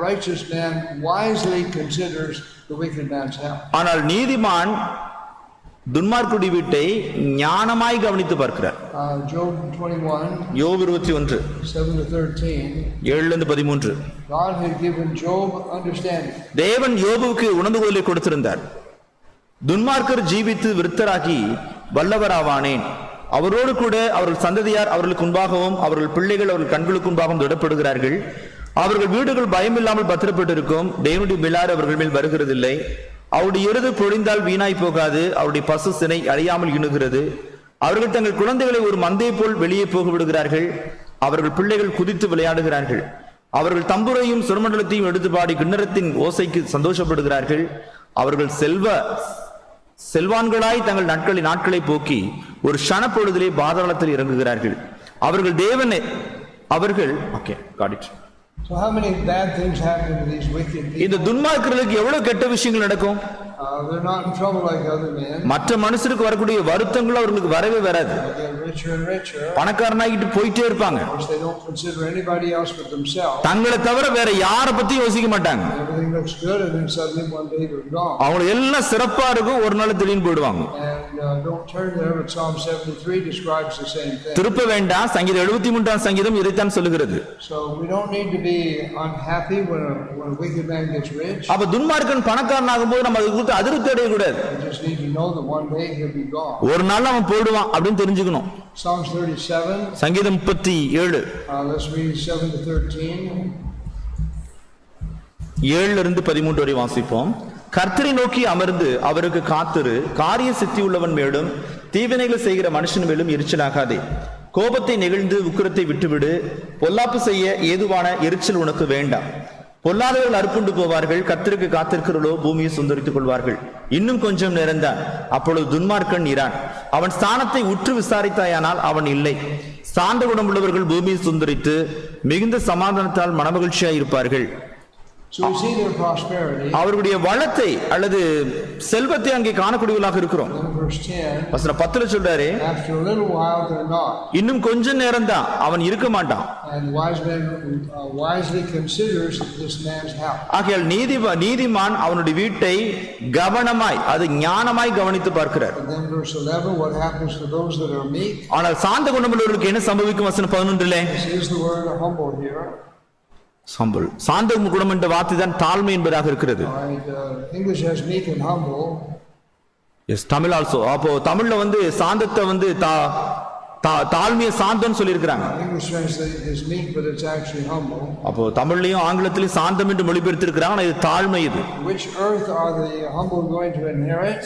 righteous man wisely considers the wicked man's house. ஆனால் நீதிமான் துன்மார்க்குடைய வீட்டை ஞானமாய் கவனித்து பார்க்கிறார். Job 21. யோபு 21 7-13. 7-13. God had given Job understanding. தேவன் யோபுவுக்கு உணர்ந்துகொள்ளலை கொடுத்திருந்தார். துன்மார்க்கர் ஜீவித்து விருத்தராகி வல்லவராவானேன், அவரோடு கூட அவர்கள் சந்ததியார் அவர்களுக்கு முன்பாகவும் அவர்கள் பிள்ளைகள் அவர்கள் கண்களுக்கு முன்பாகவும் தொடப்படுகிறார்கள். அவர்கள் வீடுகள் பயமில்லாமல் பத்திரப்பட்டிருக்கும். தேவனுடைய மிலாறு அவர்கள் மேல் வருகிறதில்லை. அவருடைய எருது பொழிந்தால் வீணாய் போகாது. அவருடைய பசு சினை அழியாமல் இணுகிறது. அவர்கள் தங்கள் குழந்தைகளை ஒரு மந்தை போல் வெளியே போக விடுகிறார்கள். அவர்கள் பிள்ளைகள் குதித்து விளையாடுகிறார்கள். அவர்கள் தம்புரையும் சுரமண்டலத்தையும் எடுத்து பாடி கிண்ணறத்தின் ஓசைக்கு சந்தோஷப்படுகிறார்கள். அவர்கள் செல்வான்களாய் தங்கள் நாட்களை போக்கி ஒரு க்ஷண பொழுதிலே பாதாளத்தில் இறங்குகிறார்கள். அவர்கள் okay got it. So how many bad things happen to these wicked people? இந்த துன்மார்க்கர்களுக்கு எவ்வளவு கெட்ட விஷயங்கள் நடக்கும்? They're not in trouble like other men. மற்ற மனுஷருக்கு வரக்கூடிய வருத்தங்கள் அவங்களுக்கு வரவே வராது. பணக்காரனாகிட்டு போயிட்டே இருப்பாங்க. They don't consider anybody else but themselves. தங்களை தவிர வேற யாரை பத்தி யோசிக்க மாட்டாங்க. Everything looks good and then suddenly one day they're gone. அவங்க எல்லாம் சிறப்பா இருக்கும், ஒரு நாள் திடீர்னு போயிடுவாங்க. And don't turn there, but Psalm 73 describes the same thing. திருப்ப வேண்டாம், சங்கீதம் 73ஆம் சங்கீதம் இதைத்தான் சொல்லுகிறது. So we don't need to be unhappy when a wicked man gets rich. அப்ப துன்மார்க்கன் பணக்காரன் ஆகும்போது நம்ம அதுக்கு அதிருப்தி அடைய கூடாது. We just need to know that one day he'll be gone. ஒரு நாள் அவன் போய்டுவான் அப்படின்னு தெரிஞ்சுக்கணும். Psalms 37. சங்கீதம் 37. Let's read 7-13. 7-13 வரை வாசிப்போம். கர்த்தரை நோக்கி அமர்ந்து அவருக்கு காத்திரு, காரிய சித்தி உள்ளவன் மேலும் தீவினைகள் செய்கிற மனுஷன் மேலும் எரிச்சலாகாதே. கோபத்தை நெகிழ்ந்து உக்கிரத்தை விட்டுவிடு. பொல்லாப்பு செய்ய ஏதுவான எரிச்சல் உனக்கு வேண்டாம். பொல்லாதவர்கள் அறுப்புண்டு போவார்கள், கர்த்தருக்கு காத்திருக்கிறவர்களோ பூமியை சுந்தரித்துக் கொள்வார்கள். இன்னும் கொஞ்சம் நேரம்தான், அப்பொழுது துன்மார்க்கன் இரான். அவன் ஸ்தானத்தை உற்று விசாரித்தாயானால் அவன் இல்லை. சாந்த குணமுள்ளவர்கள் பூமியை சுந்தரித்து மிகுந்த சமாதானத்தால் மனமகிழ்ச்சியாய் இருப்பார்கள். So we see their prosperity. அவர்களுடைய வளத்தை அல்லது செல்வத்தை அங்கே காணக்கூடியவர்களாக இருக்கிறோம். In verse 10, வசனம் 10 சொல்றாரு, after a little while they're not. இன்னும் கொஞ்ச நேரம் தான், அவன் இருக்க மாட்டான். And the wise man wisely considers this man's house. ஆகையால் நீதிமான் அவனுடைய வீட்டை கவனமாய், அது ஞானமாய் கவனித்து பார்க்கிறார். And then verse 11, what happens to those that are meek? ஆனால் சாந்த குணமுள்ளவர்களுக்கு என்ன சம்பவிக்கும்? வசனம் 11. This is the word humble here. சாந்த குணம் என்ற வார்த்தை தான் தாழ்மை என்பதாக இருக்கிறது. English has meek and humble. Yes, Tamil also. அப்போ தமிழ்ல சாந்தத்தை தாழ்மையை சாந்தம் சொல்லி இருக்கிறாங்க. English translation is meek, but it's actually humble. அப்போ தமிழ்லயும் ஆங்கிலத்திலயும் சாந்தம் என்று மொழிபெயர்த்திருக்கிறாங்க. ஆனா இது தாழ்மை. இது Which earth are the humble going to inherit?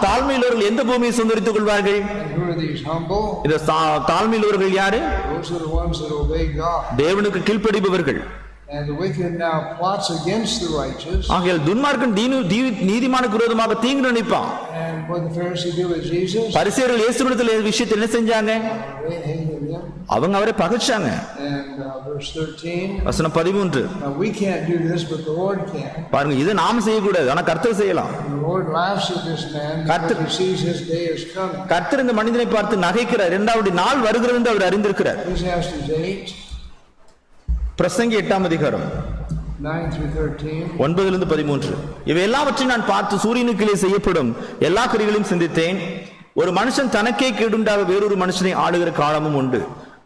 தாழ்மையுள்ளவர்கள் எந்த பூமியை சுந்தரித்துக் கொள்வார்கள்? And who are these humble? இந்த தாழ்மையுள்ளவர்கள் யாரு? Those are the ones that obey God. தேவனுக்கு கீழ்ப்படிபவர்கள். And the wicked now plots against the righteous. ஆகையால் துன்மார்க்கன் நீதிமானுக்கு விரோதமாக தீங்கு நினைப்பான். And what the Pharisees do with Jesus? பரிசேயர்கள் இயேசுவிடத்தில் விஷயத்தை என்ன செஞ்சாங்க? They hated him. அவங்க அவரை பகைச்சாங்க. And verse 13. வசனம் 13. Now we can't do this, but the Lord can. பாருங்க, இது நாம செய்யக்கூடாது, ஆனா கர்த்தர் செய்யலாம். The Lord laughs at this man because he sees his day is coming. கர்த்தர் இந்த மனிதனை பார்த்து நகைக்கிறார். இரண்டாவது நாள் வருகிறது என்று அவர் அறிந்திருக்கிறார். Ecclesiastes 8. பிரசங்கி 8ஆம் அதிகாரம் 9-13. இவை எல்லாவற்றையும் நான் பார்த்து சூரியனுக்குள்ளே செய்யப்படும் எல்லா கிரிகளையும் சிந்தித்தேன். ஒரு மனுஷன் தனக்கே கேடுண்டாக வேறொரு மனுஷனை ஆளுகிற காலமும் உண்டு.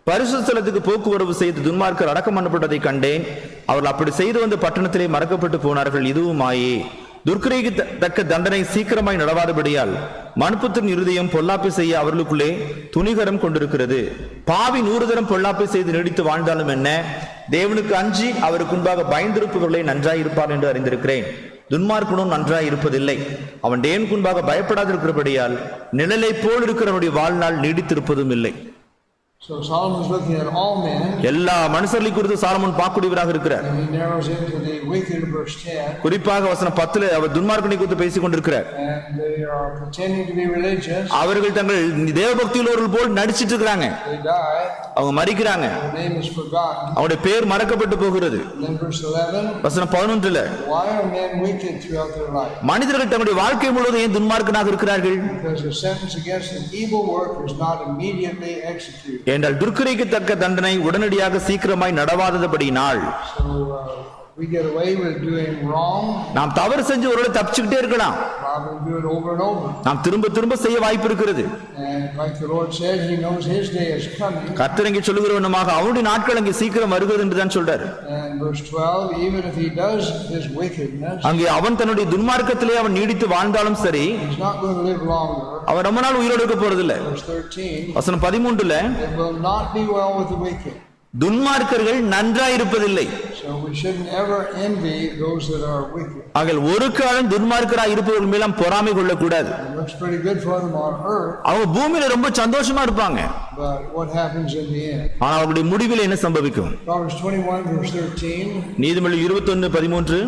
பரிசுத்த ஸ்தலத்துக்கு போக்குவரவு செய்து துன்மார்க்கர் அடக்கம் பண்ணப்பட்டதை கண்டேன். அவர்கள் அப்படி செய்து வந்த பட்டணத்திலே மறக்கப்பட்டு போனார்கள். இதுவுமாயே துர்க்கிரைக்கு தண்டனை சீக்கிரமாய் நடவாதபடியால் மனுப்புத்தின் இருதயம் பொல்லாப்பை செய்ய அவர்களுக்குள்ளே துணிகரம் கொண்டிருக்கிறது. பாவி 100 தரம் பொல்லாப்பை செய்து நீடித்து வாழ்ந்தாலும் என்ன, தேவனுக்கு அஞ்சி அவருக்கு முன்பாக பயந்திருப்பவர்களே நன்றாய் இருப்பார் என்று அறிந்திருக்கிறேன். துன்மார்க்கனும் நன்றாய் இருப்பதில்லை. அவன் தேவனுக்கு முன்பாக பயப்படாதிருக்கிறபடியால் நிழலை போல் இருக்கிறவனுடைய வாழ்நாள் நீடித்திருப்பதும் இல்லை. So Solomon is looking at all men. எல்லா மனுஷர்களை குறித்து சாலமோன் பார்க்கக்கூடியவராக இருக்கிறார். And he narrows into the wicked in verse 10. குறிப்பாக வசனம் 10 அவர் துன்மார்க்கனை குறித்து பேசிக் கொண்டிருக்கிறார். And they are pretending to be religious. அவர்கள் தங்கள் தேவபக்தி உள்ளவர்கள் போல் நடிச்சிட்டு இருக்காங்க. They die. அவங்க மரிக்கிறாங்க. Their name is forgotten. அவருடைய பேர் மறக்கப்பட்டு போகிறது. And then verse 11. வசனம் 11. Why are men wicked throughout their life? மனிதர்கள் தங்களுடைய வாழ்க்கை முழுவதும் ஏன் துன்மார்க்கனாக இருக்கிறார்கள்? Because the sentence against an evil work is not immediately executed. என்றால் துர்க்கிரைக்கு தக்க தண்டனை உடனடியாக சீக்கிரமாய் நடவாதபடியினால். So we get away with doing wrong. நாம் தவறு செஞ்சு ஒருவேளை தப்பிச்சுக்கிட்டே இருக்கலாம். Probably do it over and over. நாம் திரும்ப செய்ய வாய்ப்பு இருக்கிறது. And like the Lord said, he knows his day is coming. கர்த்தர் இங்கே சொல்லுகிறவனமாக அவருடைய நாட்கள் அங்கே சீக்கிரம் வருகிறது என்று தான் சொல்றாரு. And verse 12, even if he does his wickedness, அங்கே அவன் தன்னுடைய துன்மார்க்கத்திலே அவன் நீடித்து வாழ்ந்தாலும் சரி, he's not going to live longer. அவன் ரொம்ப நாள் உயிரோடு இருக்க போறதில்லை. Verse 13, வசனம் 13. it will not be well with the wicked. துன்மார்க்கர்கள் நன்றாய் இருப்பதில்லை. So we shouldn't ever envy those that are wicked. ஆகையால் ஒரு காலம் துன்மார்க்கராய் இருப்பவர்கள் மேல பொறாமை கொள்ளக்கூடாது. It looks pretty good for them on earth. அவங்க பூமியில ரொம்ப சந்தோஷமா இருப்பாங்க. But what happens in the end? ஆனா அவருடைய முடிவில் என்ன சம்பவிக்கும்? Proverbs 21 verse 13. நீதிமொழி 21:13.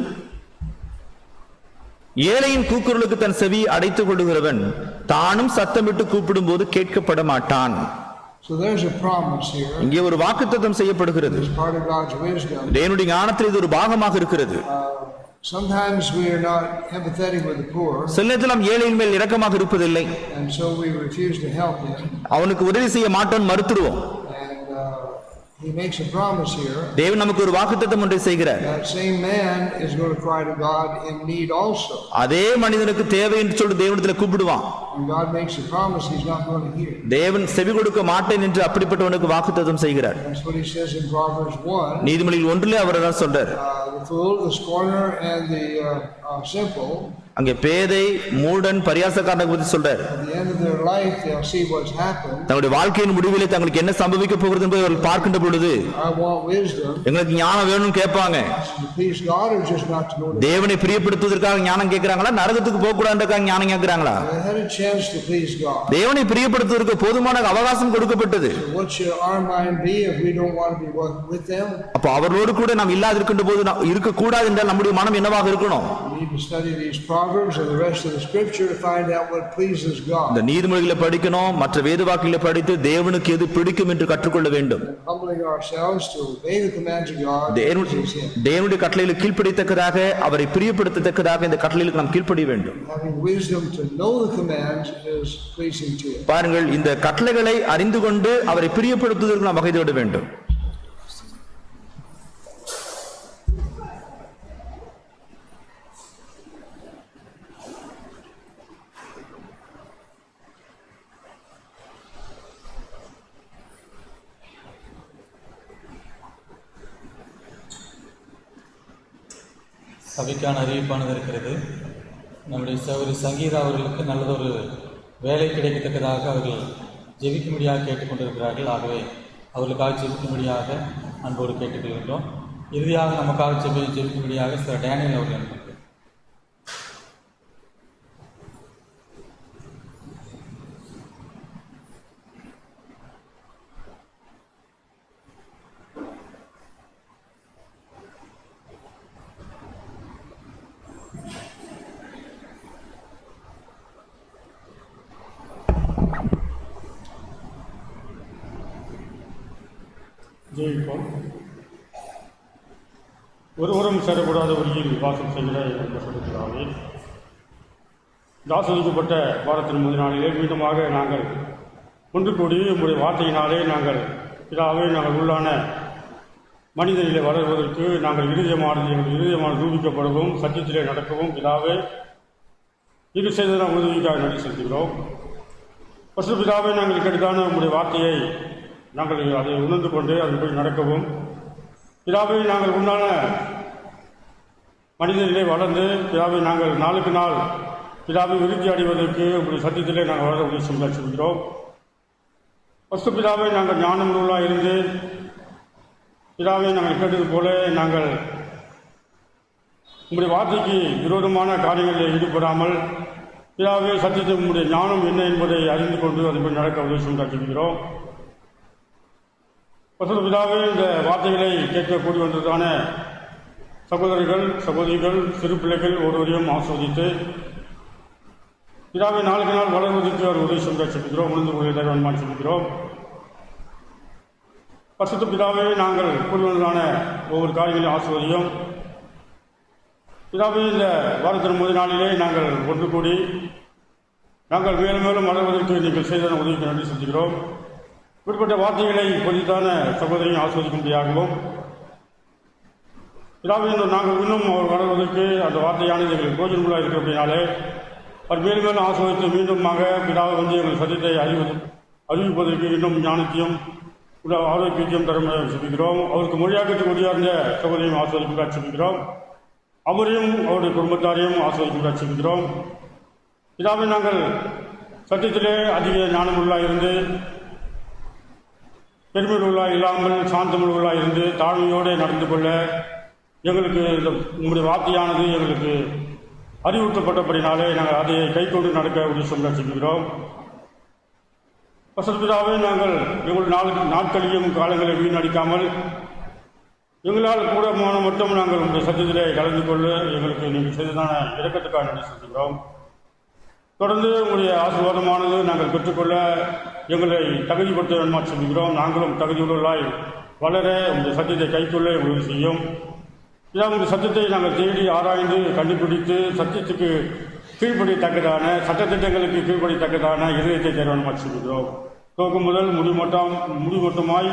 ஏழையின் கூக்குரலுக்கு தன் செவி அடைத்துக் கொள்ளுகிறவன் தானும் சத்தமிட்டு கூப்பிடும் போது கேட்கப்பட மாட்டான். So there's a promise here. இங்கே ஒரு வாக்குத்தத்தம் செய்யப்படுகிறது. It's part of God's wisdom. தேவனுடைய ஞானத்தில் இது ஒரு பாகமாக இருக்கிறது. Sometimes we are not empathetic with the poor. சில நேரத்தில் நாம் ஏழையின் மேல் இரக்கமாக இருப்பதில்லை. And so we refuse to help him. அவனுக்கு உதவி செய்ய மாட்டோம், மறுத்துடுவோம். And he makes a promise here. தேவன் நமக்கு ஒரு வாக்குத்தத்தம் ஒன்றை செய்கிறார். That same man is going to cry to God in need also. அதே மனிதனுக்கு தேவை என்று சொல்லிட்டு தேவனிடத்தில் கூப்பிடுவான். And God makes a promise he's not going to hear. தேவன் செவி கொடுக்க மாட்டேன் என்று அப்படிப்பட்டவனுக்கு வாக்குத்தத்தம் செய்கிறார். That's what he says in Proverbs 1. நீதிமொழிகள் 1 அவர் தான் சொல்றார். The fool, the scorner, and the simple அங்கே பேதை, மூடன், பரியாசக்காரனை பற்றி சொல்றார். At the end of their life, they'll see what's happened. தங்களுடைய வாழ்க்கையின் முடிவிலே தங்களுக்கு என்ன சம்பவிக்க போகிறது என்பதை அவர்கள் பார்க்கின்ற பொழுது, I want wisdom. எங்களுக்கு ஞானம் வேணும்னு கேட்பாங்க. To please God or just not to know the தேவனை பிரியப்படுத்துவதற்காக ஞானம் கேட்கிறாங்களா, நரகத்துக்கு போக கூடாதுக்காக ஞானம் கேட்கிறாங்களா? They had a chance to please God. தேவனை பிரியப்படுத்துவதற்கு போதுமான அவகாசம் கொடுக்கப்பட்டது. What should our mind be if we don't want to be with them? அப்ப அவர்களோடு கூட நாம் இல்லாதிருக்கின்ற போது இருக்க கூடாது என்றால் நம்முடைய மனம் என்னவாக இருக்கணும்? We need to study these Proverbs and the rest of the Scripture to find out what pleases God. இந்த நீதிமொழிகளை படிக்கணும், மற்ற வேத வாக்கியங்களை படித்து தேவனுக்கு எது பிடிக்கும் என்று கற்றுக்கொள்ள வேண்டும். Humbling ourselves to obey the commands of God. தேவனுடைய கட்டளைகளுக்கு கீழ்ப்படியத்தக்கதாக, அவரை பிரியப்படுத்தத்தக்கதாக இந்த கட்டளைகளுக்கு நாம் கீழ்ப்படிய வேண்டும். Having wisdom to know the commands is pleasing to Him. பாருங்கள், இந்த கட்டளைகளை அறிந்து கொண்டு அவரை பிரியப்படுத்துவதற்கு நாம் வகை தேட வேண்டும். சபைக்கான அறிவிப்பானது இருக்கிறது. நம்முடைய சகோதரி சங்கீதா அவர்களுக்கு நல்லதொரு வேலை கிடைக்கத்தக்கதாக அவர்கள் ஜெபிக்கும்படியாக கேட்டுக்கொண்டிருக்கிறார்கள். ஆகவே அவர்களுக்காக ஜெபிக்கும்படியாக அன்போடு கேட்டுக்கொள்கின்றோம். இறுதியாக நமக்காக ஜெபிக்கும்படியாக சில டேனியல் அவர்கள் அனுப்பினார். ஜெயிப்போம். ஒருவரும் சேரக்கூடாத வழியில் வாசம் செய்கிற என்று சொல்லுகிறாவே, ஆசீர்வதிக்கப்பட்ட வாரத்தின் முதல் நாளிலே மீண்டுமாக நாங்கள் ஒன்று கூடி உங்களுடைய வார்த்தையினாலே நாங்கள் பிதாவே நாங்கள் உள்ளான மனிதனிலே வளர்வதற்கு நாங்கள் இருதயமானது ரூபிக்கப்படவும் சத்தியத்திலே நடக்கவும் பிதாவே இது செய்த நாம் உதவிக்காக நன்றி செலுத்துகிறோம். பசு பிதாவே நாங்கள் கிடைத்தான உங்களுடைய வார்த்தையை நாங்கள் அதை உணர்ந்து கொண்டு அதன்படி நடக்கவும் பிதாவை நாங்கள் உண்டான மனிதனிலே வளர்ந்து பிதாவை நாங்கள் நாளுக்கு நாள் பிதாவை விருத்தி அடைவதற்கு உங்களுடைய சத்தியத்திலே நாங்கள் வளர உதவி செய்கிறோம். பசு பிதாவை நாங்கள் ஞானம் நூலாக இருந்து பிதாவை நாங்கள் கேட்டது போல நாங்கள் உங்களுடைய வார்த்தைக்கு விரோதமான காரியங்களில் ஈடுபடாமல் பிதாவே சத்தியத்தை உங்களுடைய ஞானம் என்ன என்பதை அறிந்து கொண்டு அதன்படி நடக்க உதவி செய்கிறோம். பசு பிதாவே இந்த வார்த்தைகளை கேட்கக்கூடி வந்ததான சகோதரர்கள் சகோதரிகள் சிறு பிள்ளைகள் ஒருவரையும் ஆஸ்வதித்து பிதாவை நாளுக்கு நாள் வளர்வதற்கு அவர் உதவி செலுத்துகிறோம். உணர்ந்து கொள்ள தருவான் சொல்கிறோம். பசுத்த பிதாவே நாங்கள் கூடி வந்ததான ஒவ்வொரு காரியங்களையும் ஆஸ்வதியும் பிதாவே இந்த வாரத்தின் முதல் நாளிலே நாங்கள் ஒன்று கூடி நாங்கள் மேலும் மேலும் வளர்வதற்கு நீங்கள் செய்த உதவிக்கு நன்றி செலுத்துகிறோம். இப்படிப்பட்ட வார்த்தைகளை பொதித்தான சகோதரியை ஆஸ்வதிக்கும்படியாகவும் பிதாவை நாங்கள் இன்னும் அவர் வளர்வதற்கு அந்த வார்த்தையானது எங்களுக்கு கோஜன்களாக இருக்கிற அப்படின்னாலே அவர் மேலும் மேலும் ஆஸ்வதித்து மீண்டுமாக பிதாவை வந்து எங்கள் சத்தியத்தை அறிவிப்பதற்கு இன்னும் ஞானத்தையும் ஆரோக்கியத்தையும் தரும் சொல்கிறோம். அவருக்கு மொழியாக்கத்துக்கு உரியார்ந்த சகோதரியும் ஆஸ்வதிக்க சொல்கிறோம். அவரையும் அவருடைய குடும்பத்தாரையும் ஆஸ்வதிக்க சொல்கிறோம். பிதாவை நாங்கள் சத்தியத்திலே அதிக ஞானமுள்ளாக இருந்து பெருமையுள்ளாக இல்லாமல் சாந்தமுள்ளாக இருந்து தாழ்மையோடு நடந்து கொள்ள எங்களுக்கு இந்த உங்களுடைய வார்த்தையானது எங்களுக்கு அறிவுறுத்தப்பட்டபடினாலே நாங்கள் அதை கைக்கொண்டு நடக்க உதவி செய்கிறோம். வசதிதாவே நாங்கள் எங்களுடைய நாட்களையும் காலங்களை வீணடிக்காமல் எங்களால் கூடமான மட்டும் நாங்கள் உங்களுடைய சத்தியத்திலே கலந்து கொள்ள எங்களுக்கு நீங்கள் செய்ததான இறக்கத்துக்காக நன்றி செலுத்துகிறோம். தொடர்ந்து உங்களுடைய ஆசீர்வாதமானது நாங்கள் பெற்றுக்கொள்ள எங்களை தகுதிப்படுத்த வேண்டுமா சொல்கிறோம். நாங்களும் தகுதியுள்ளவர்களாய் வளர உங்களுடைய சத்தியத்தை கைக்கொள்ள உதவி செய்யும். இதான் உங்களுடைய சத்தியத்தை நாங்கள் தேடி ஆராய்ந்து கண்டுபிடித்து சத்தியத்துக்கு கீழ்ப்படித்தக்கதான சட்டத்திட்டங்களுக்கு கீழ்ப்படித்தக்கதான இதயத்தை தேட வேண்டுமா சொல்கிறோம். துவக்கம் முதல் முடிமட்டமாய்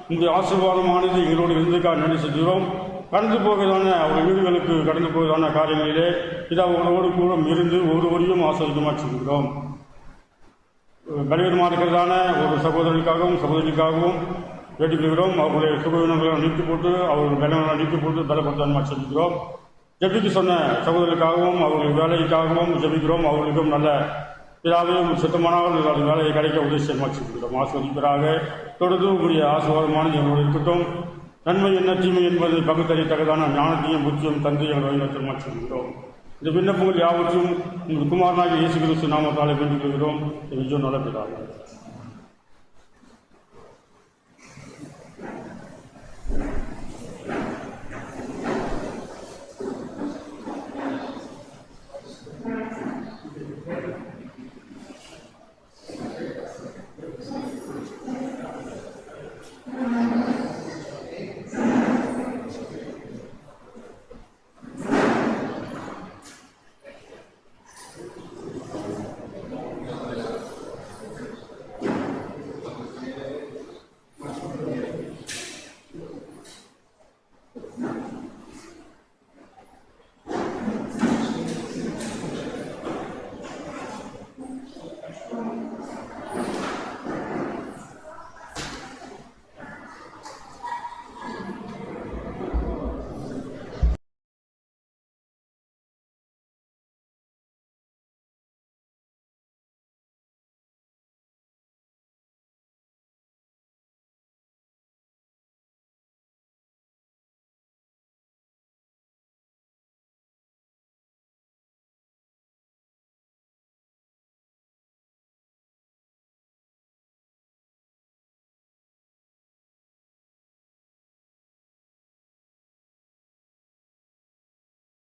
உங்களுடைய ஆசீர்வாதமானது எங்களோடு இருந்ததுக்காக நன்றி செலுத்துகிறோம். கடந்து போவதான அவருடைய வீடுகளுக்கு கடந்து போவதான காரியங்களிலே இதாவோடு கூட இருந்து ஒருவரையும் ஆசிரியமாக சொல்கிறோம். பலவீனமாக இருக்கிறதான ஒரு சகோதரர்களுக்காகவும் சகோதரிக்காகவும் வேண்டிக்கொள்கிறோம். அவர்களுடைய சுகவீனங்களை நீக்கி போட்டு அவர்கள் பலவீனங்களை நீக்கி போட்டு பலப்படுத்தாமல் சொல்கிறோம். ஜெபிக்க சொன்ன சகோதரர்களுக்காகவும் அவர்கள் வேலைக்காகவும் ஜெபிக்கிறோம். அவர்களுக்கும் நல்ல பிதாவையும் சுத்தமானவர்கள் அது வேலையை கிடைக்க உதவி செய்கிறோம். ஆஸ்வதிப்பராக தொடர்ந்து உங்களுடைய ஆசீர்வாதமானது எங்களோடு இருக்கட்டும். நன்மை என்ன தீமை என்பதை பகுத்தறியத்தக்கதான ஞானத்தையும் புத்தியும் தந்தை எங்கள் வழிநடத்தல் மாற்றிக்கிறோம். இந்த விண்ணப்பங்கள் யாவற்றையும் உங்கள் குமாரனாகிய இயேசு கிறிஸ்து நாமத்தாலே வேண்டிக் கொள்கிறோம். நல்ல பிதாவே.